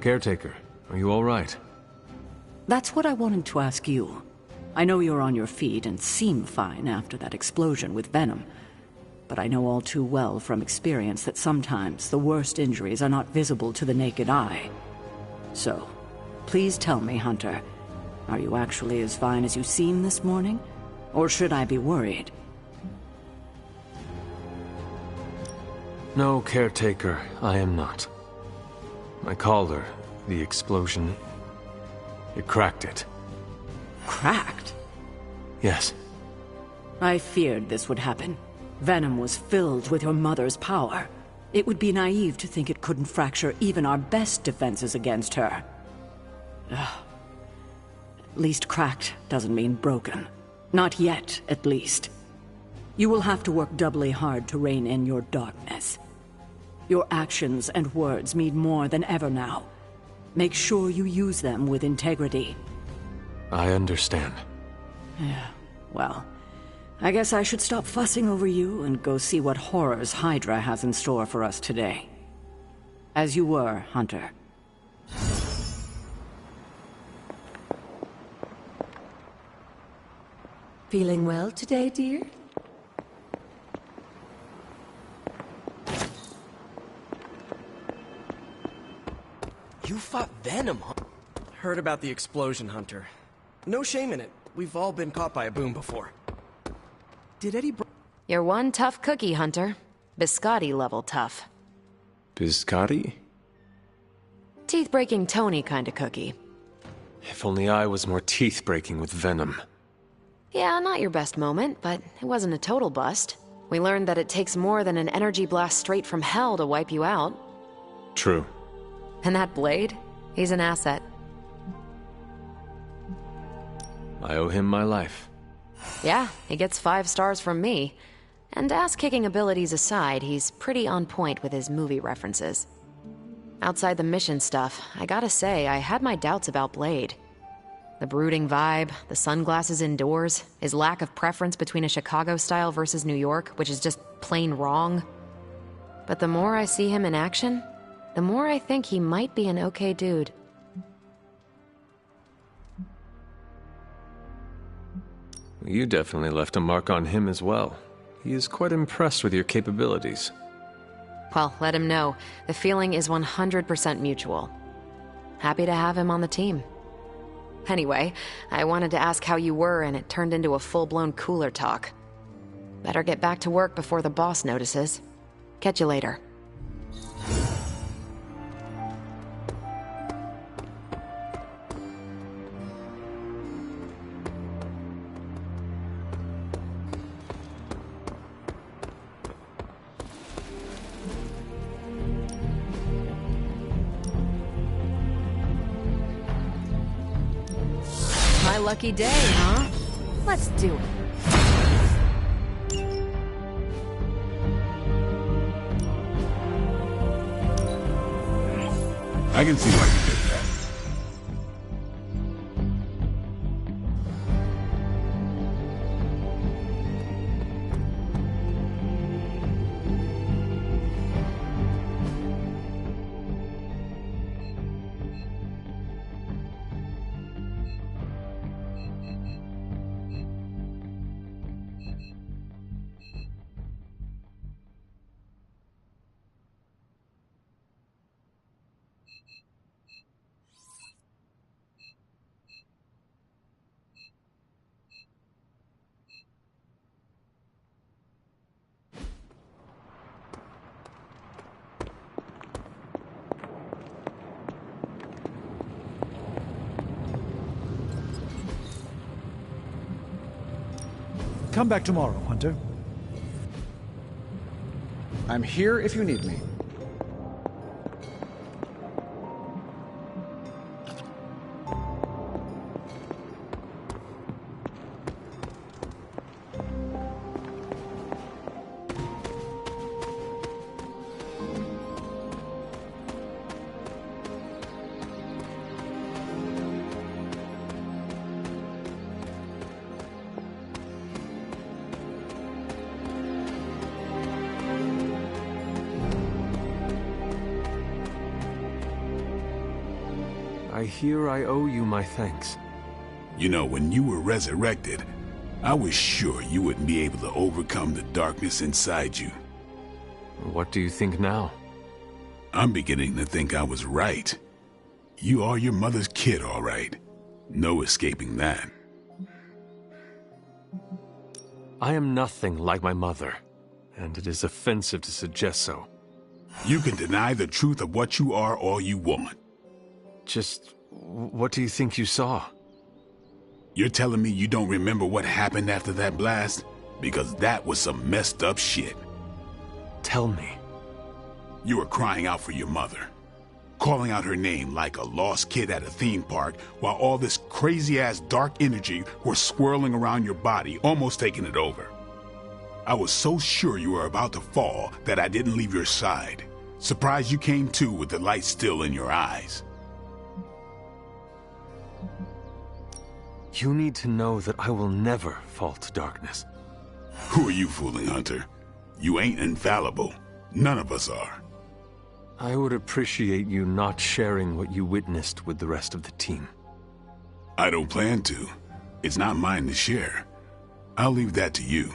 Caretaker, are you all right? That's what I wanted to ask you. I know you're on your feet and seem fine after that explosion with Venom. But I know all too well from experience that sometimes the worst injuries are not visible to the naked eye. So, please tell me, Hunter, are you actually as fine as you seem this morning? Or should I be worried? No, caretaker, I am not. My collar, the explosion, it cracked it. Cracked? Yes. I feared this would happen. Venom was filled with your mother's power. It would be naive to think it couldn't fracture even our best defenses against her. At least cracked doesn't mean broken. Not yet, at least. You will have to work doubly hard to rein in your darkness. Your actions and words mean more than ever now. Make sure you use them with integrity. I understand. Yeah, well, I guess I should stop fussing over you and go see what horrors Hydra has in store for us today. As you were, Hunter. Feeling well today, dear? You fought Venom, huh? Heard about the explosion, Hunter. No shame in it. We've all been caught by a boom before. Did Eddie You're one tough cookie, Hunter. Biscotti level tough. Biscotti? Teeth-breaking Tony kind of cookie. If only I was more teeth-breaking with Venom. Yeah, not your best moment, but it wasn't a total bust. We learned that it takes more than an energy blast straight from hell to wipe you out. True. And that blade? He's an asset. I owe him my life. Yeah, he gets 5 stars from me. And ass-kicking abilities aside, he's pretty on point with his movie references. Outside the mission stuff, I gotta say, I had my doubts about Blade. The brooding vibe, the sunglasses indoors, his lack of preference between a Chicago style versus New York, which is just plain wrong. But the more I see him in action, the more I think he might be an okay dude. You definitely left a mark on him as well. He is quite impressed with your capabilities. Well, let him know. The feeling is 100% mutual. Happy to have him on the team. Anyway, I wanted to ask how you were, and it turned into a full-blown cooler talk. Better get back to work before the boss notices. Catch you later. Lucky day, huh? Let's do it. I can see why you did that. Come back tomorrow, Hunter. I'm here if you need me. I hear I owe you my thanks. You know, when you were resurrected, I was sure you wouldn't be able to overcome the darkness inside you. What do you think now? I'm beginning to think I was right. You are your mother's kid, all right. No escaping that. I am nothing like my mother, and it is offensive to suggest so. You can deny the truth of what you are all you want. Just what do you think you saw? You're telling me you don't remember what happened after that blast? Because that was some messed up shit. Tell me. You were crying out for your mother, calling out her name like a lost kid at a theme park, while all this crazy-ass dark energy was swirling around your body, almost taking it over. I was so sure you were about to fall that I didn't leave your side. Surprised you came to with the light still in your eyes. You need to know that I will never fall to darkness. Who are you fooling, Hunter? You ain't infallible. None of us are. I would appreciate you not sharing what you witnessed with the rest of the team. I don't plan to. It's not mine to share. I'll leave that to you.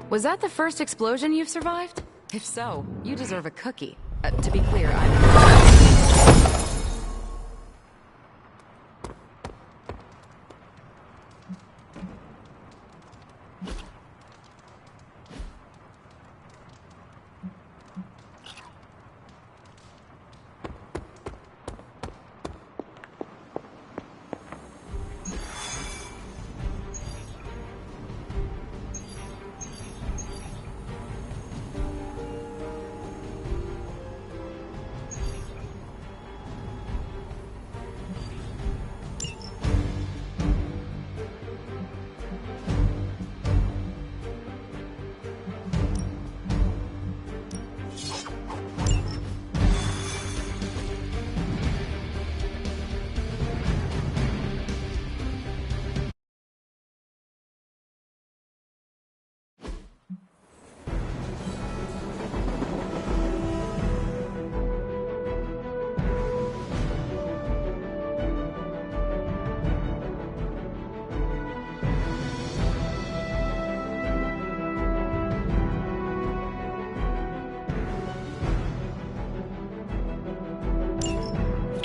Was that the first explosion you've survived? If so, you deserve a cookie. To be clear, I'm...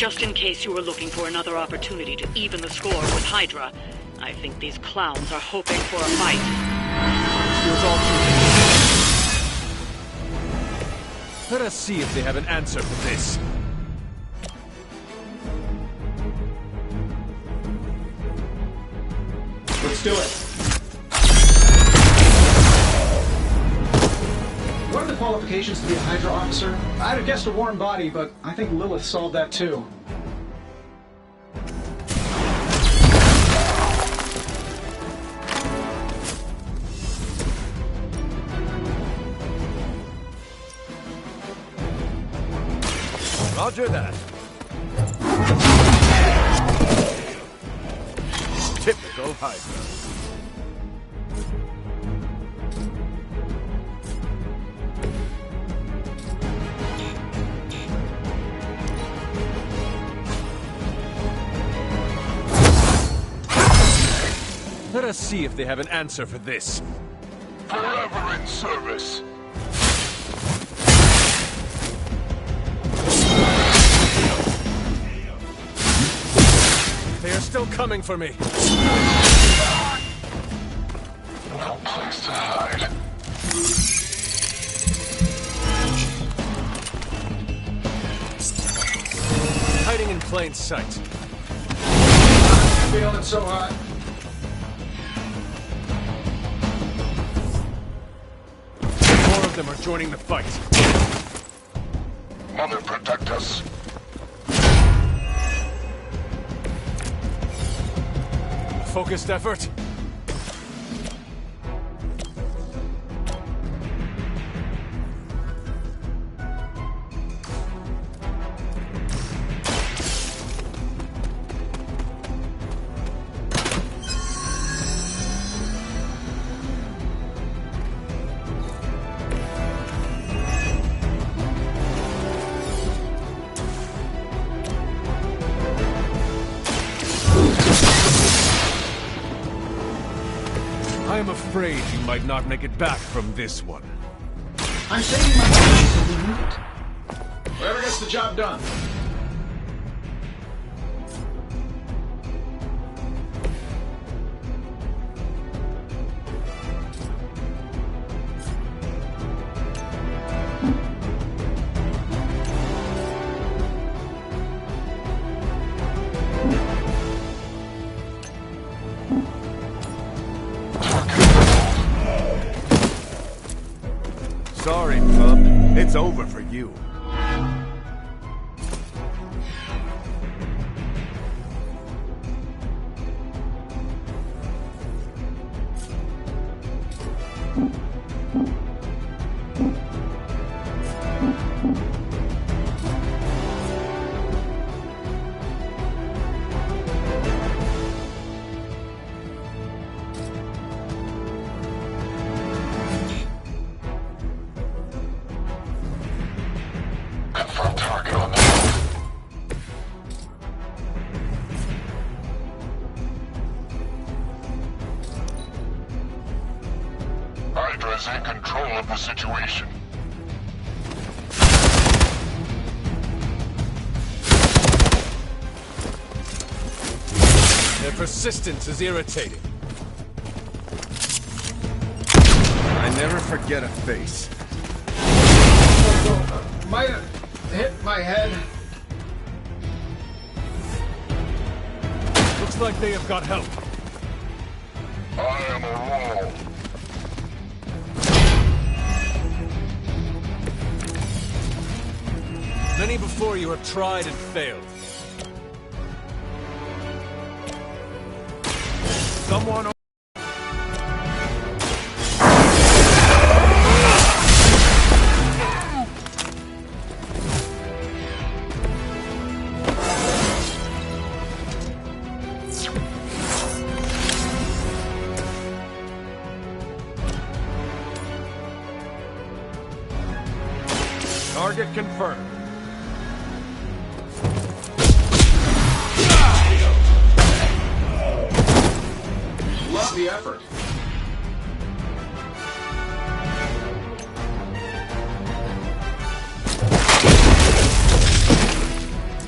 Just in case you were looking for another opportunity to even the score with Hydra, I think these clowns are hoping for a fight. Feels all too... Let us see if they have an answer for this. Let's do it. What are the qualifications to be a Hydra officer? I'd have guessed a warm body, but I think Lilith solved that too. Roger that. Typical Hydra. Let us see if they have an answer for this. Forever in service. They are still coming for me. No place to hide. Hiding in plain sight. Feeling so hot. More of them are joining the fight. Mother, protect us. Focused effort. I am afraid you might not make it back from this one. I'm saving my energy so we need it. Whoever gets the job done. Sorry, pup. It's over for you. Confirm target on the move. Hydra is in control of the situation. Their persistence is irritating. I never forget a face. Might have hit my head. Looks like they have got help. I am a wall. Many before you have tried and failed. Someone... Target confirmed. Love the effort.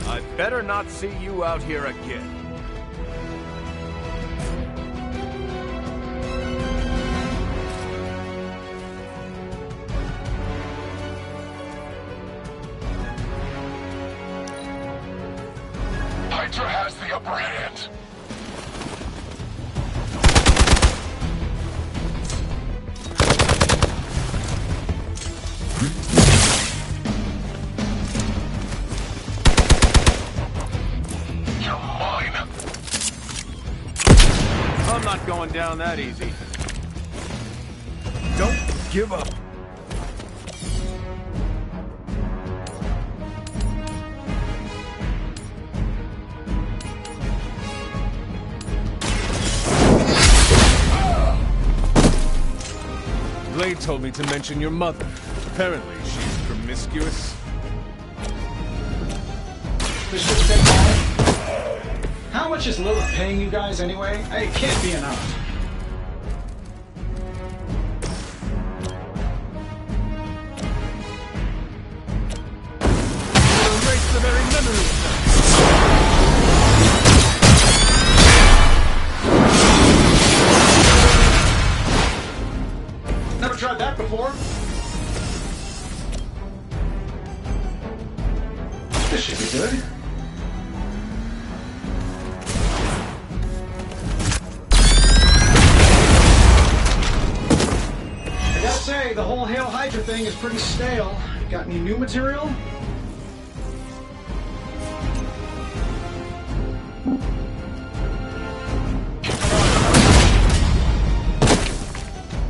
I bet better not see you out here again. Hydra has the upper hand. You're mine. I'm not going down that easy. Don't give up. Blade told me to mention your mother. Apparently, she's promiscuous. This shit's dead bad. How much is Lilith paying you guys anyway? It can't be enough. Erase the very memory of them. Never tried that before. This should be good. I gotta say, the whole Hail Hydra thing is pretty stale. Got any new material?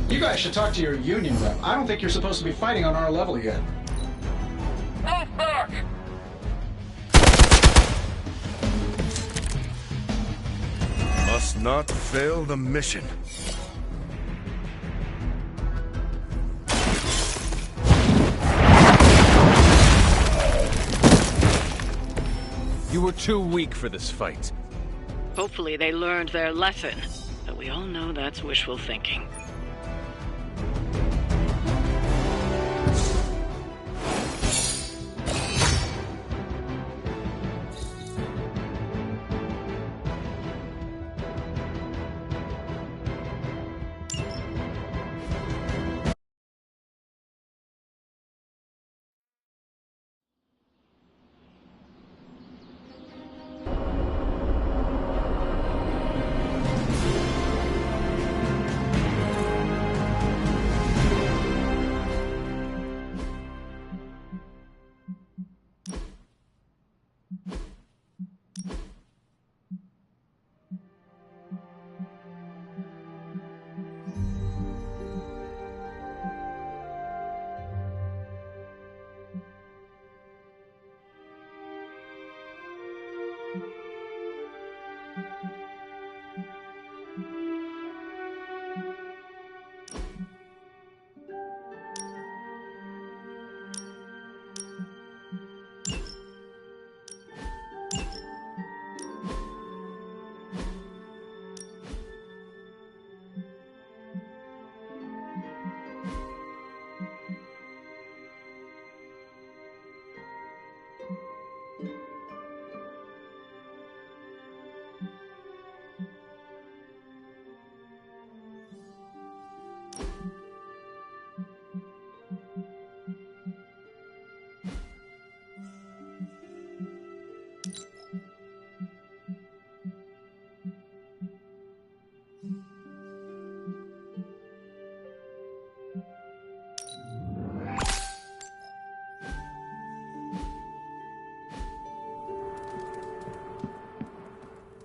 You guys should talk to your union rep. I don't think you're supposed to be fighting on our level yet. Move back! Must not fail the mission. You were too weak for this fight. Hopefully they learned their lesson, but we all know that's wishful thinking.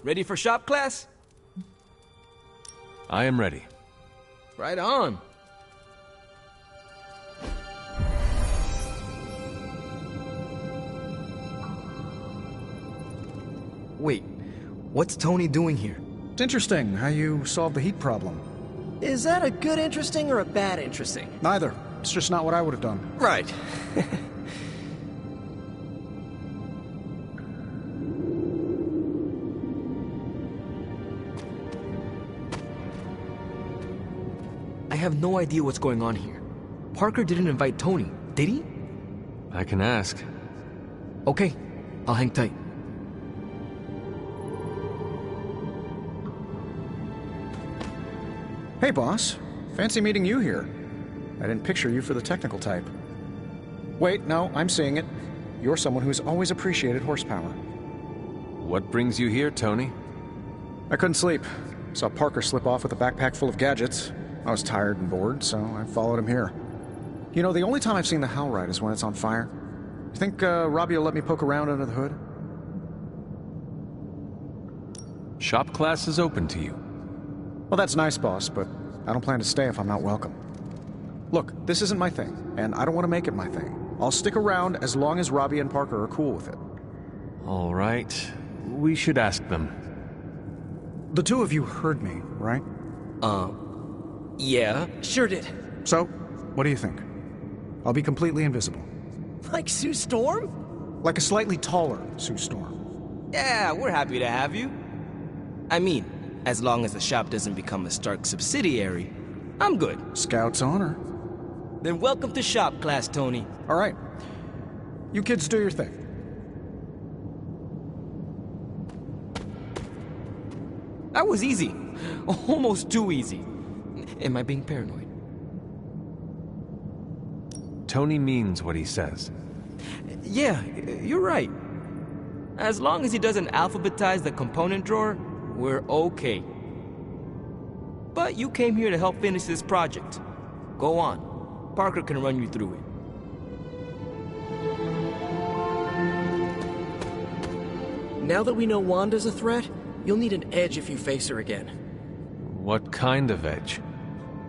Ready for shop class? I am ready. Right on. Wait, what's Tony doing here? It's interesting how you solved the heat problem. Is that a good interesting or a bad interesting? Neither. It's just not what I would have done. Right. I have no idea what's going on here. Parker didn't invite Tony, did he? I can ask. Okay, I'll hang tight. Hey, boss. Fancy meeting you here. I didn't picture you for the technical type. Wait, no, I'm seeing it. You're someone who's always appreciated horsepower. What brings you here, Tony? I couldn't sleep. Saw Parker slip off with a backpack full of gadgets. I was tired and bored, so I followed him here. You know, the only time I've seen the Hellride is when it's on fire. You think Robbie will let me poke around under the hood? Shop class is open to you. Well, that's nice, boss, but I don't plan to stay if I'm not welcome. Look, this isn't my thing, and I don't want to make it my thing. I'll stick around as long as Robbie and Parker are cool with it. All right. We should ask them. The two of you heard me, right? Yeah, sure did. So, what do you think? I'll be completely invisible. Like Sue Storm? Like a slightly taller Sue Storm. Yeah, we're happy to have you. I mean, as long as the shop doesn't become a Stark subsidiary, I'm good. Scout's honor. Then welcome to shop class, Tony. All right. You kids do your thing. That was easy. Almost too easy. Am I being paranoid? Tony means what he says. Yeah, you're right. As long as he doesn't alphabetize the component drawer, we're okay. But you came here to help finish this project. Go on. Parker can run you through it. Now that we know Wanda's a threat, you'll need an edge if you face her again. What kind of edge?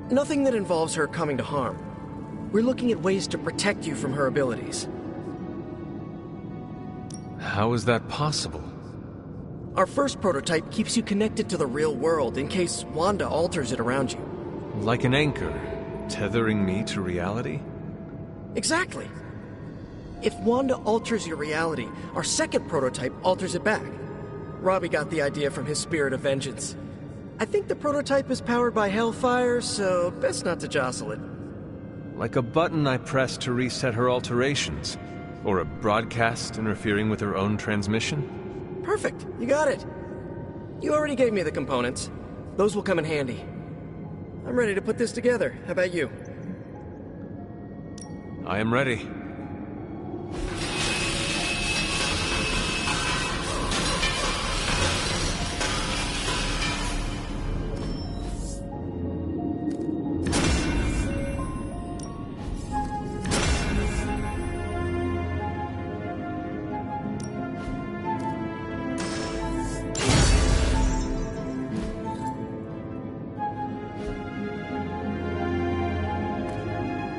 Nothing that involves her coming to harm. We're looking at ways to protect you from her abilities. How is that possible? Our first prototype keeps you connected to the real world in case Wanda alters it around you. Like an anchor, tethering me to reality? Exactly. If Wanda alters your reality, our second prototype alters it back. Robbie got the idea from his spirit of vengeance. I think the prototype is powered by Hellfire, so best not to jostle it. Like a button I press to reset her alterations, or a broadcast interfering with her own transmission? Perfect, you got it. You already gave me the components. Those will come in handy. I'm ready to put this together. How about you? I am ready.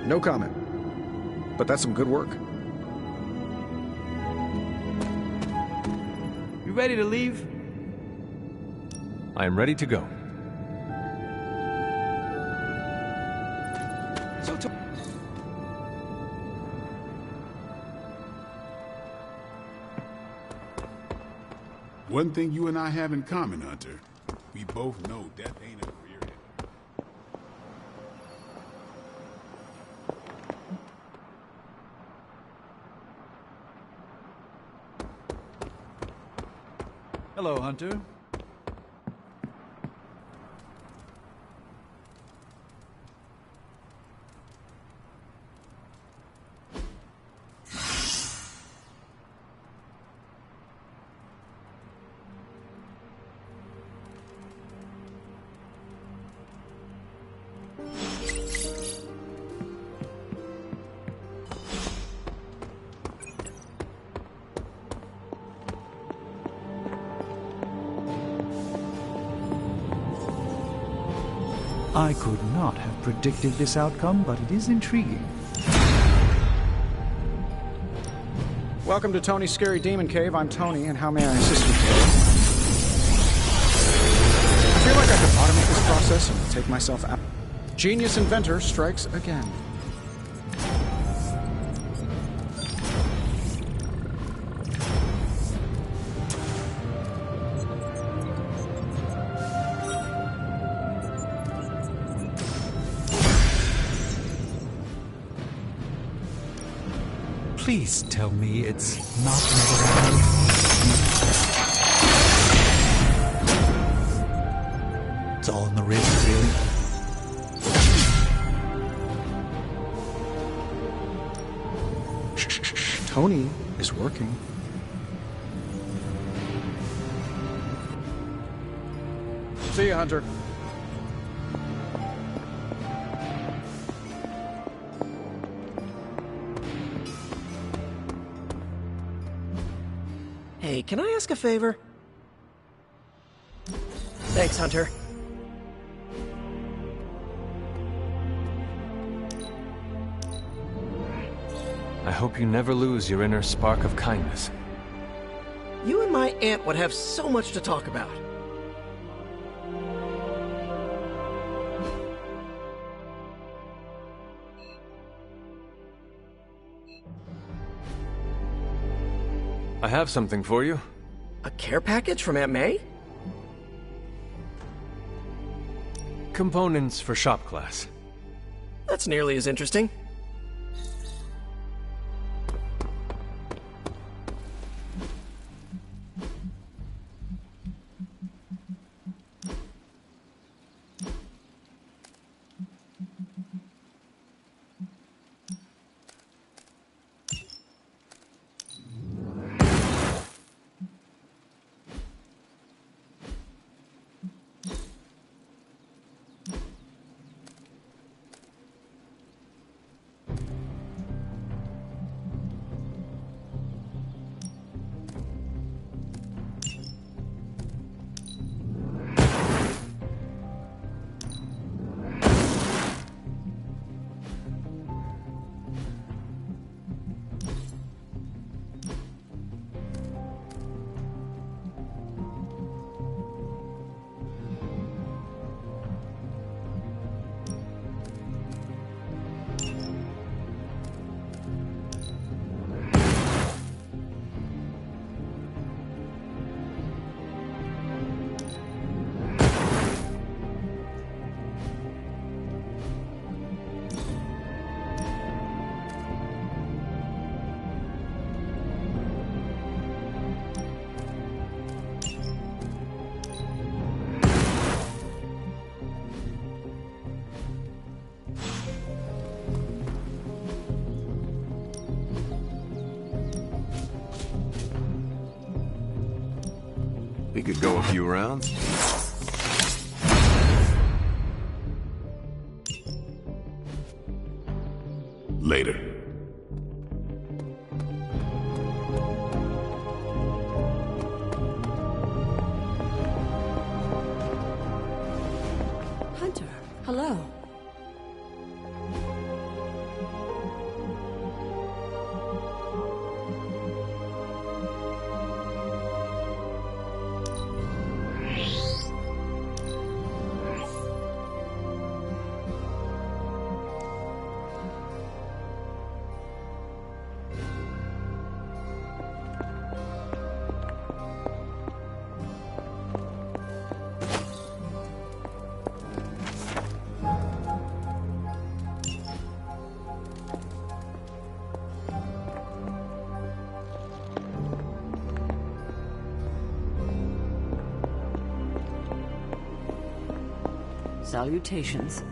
No comment. But that's some good work. You ready to leave? I am ready to go. One thing you and I have in common, Hunter, we both know death ain't a career. Hello, Hunter. I could not have predicted this outcome, but it is intriguing. Welcome to Tony's Scary Demon Cave. I'm Tony, and how may I assist you today? I feel like I could automate this process and take myself out. Genius inventor strikes again. Please tell me it's not Marvel. It's all in the wrist, really. Tony is working. See you, Hunter. Hey, can I ask a favor? Thanks, Hunter. I hope you never lose your inner spark of kindness. You and my aunt would have so much to talk about. I have something for you. A care package from Aunt May? Components for shop class. That's nearly as interesting. We could go a few rounds. Later. Hunter, hello. Salutations.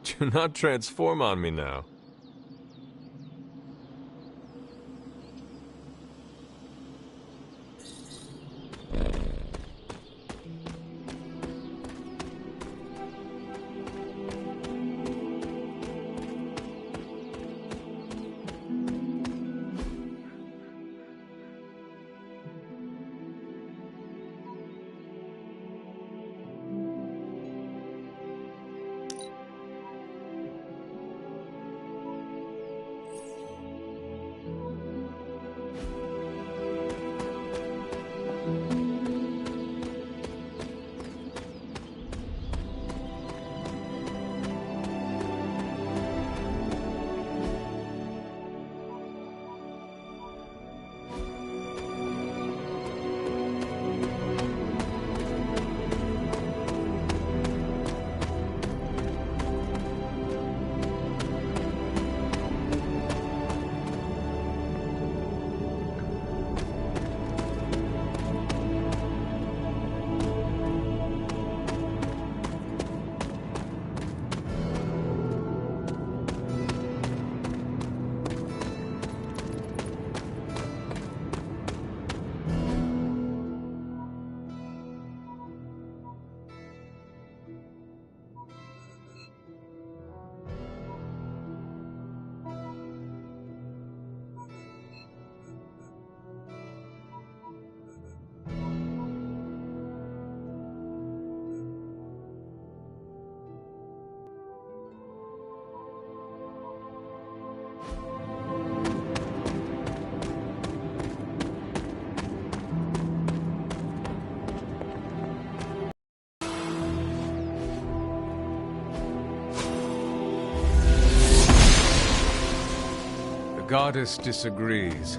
Do not transform on me now. goddess disagrees.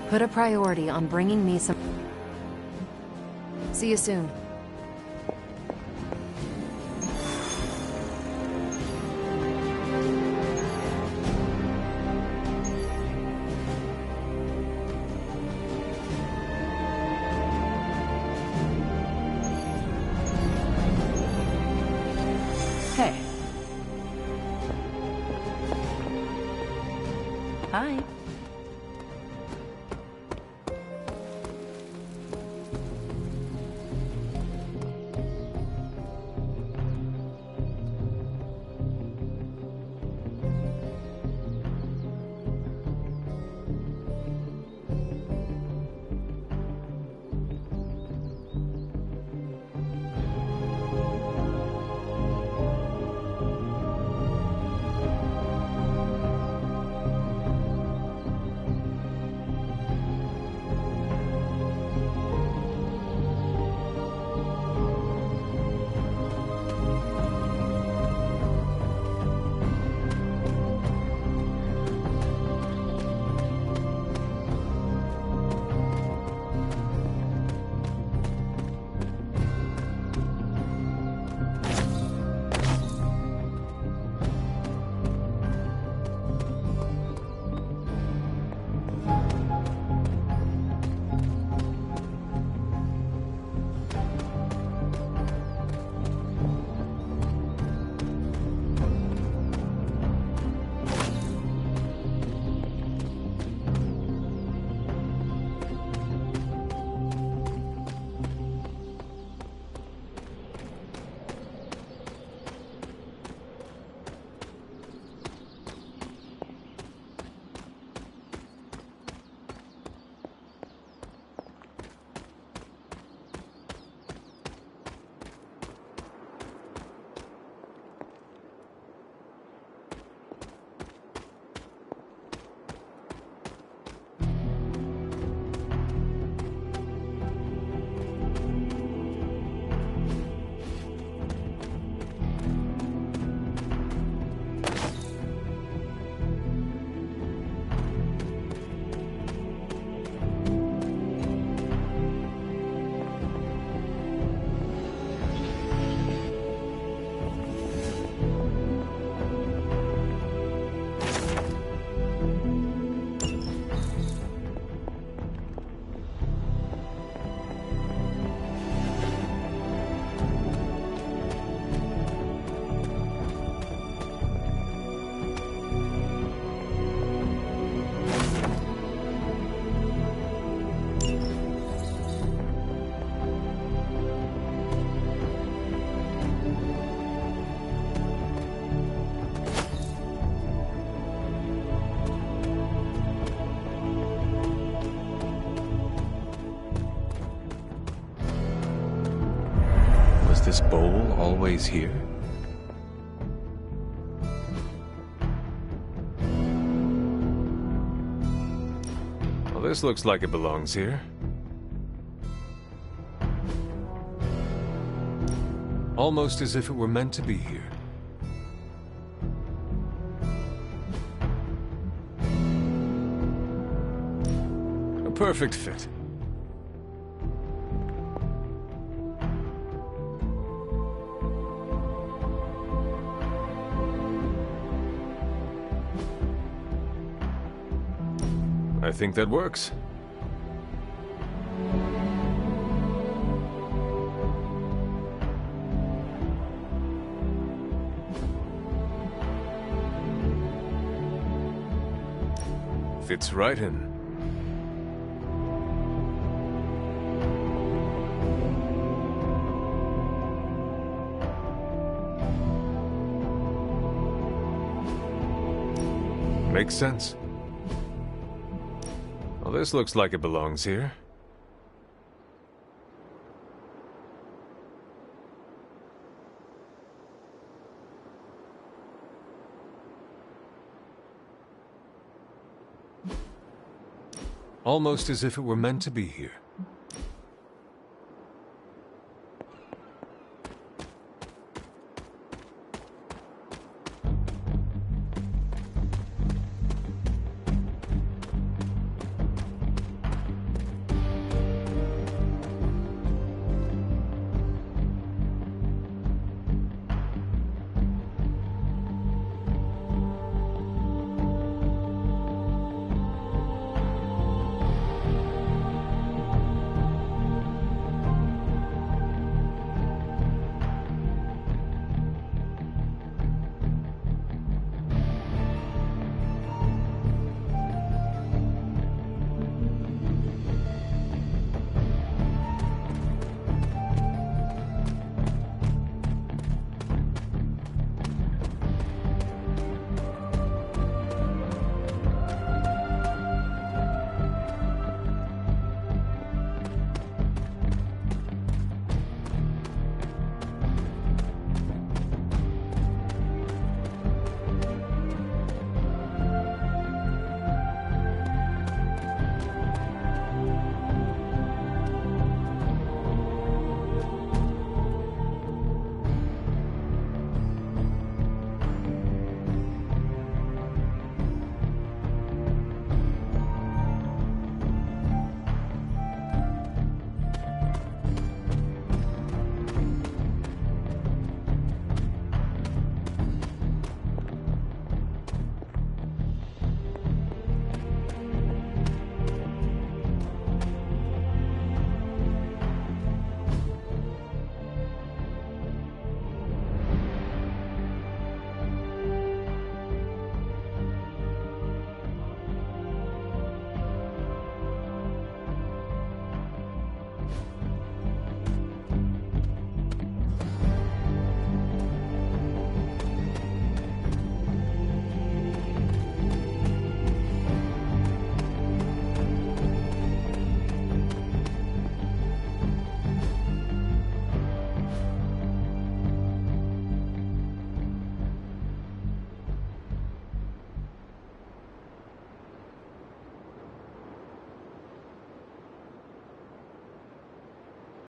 Put a priority on bringing me some... See you soon. Hey. Hi. this bowl always here? Well, this looks like it belongs here. Almost as if it were meant to be here. A perfect fit. I think that works. Fits right in. Makes sense. Well, this looks like it belongs here. Almost as if it were meant to be here.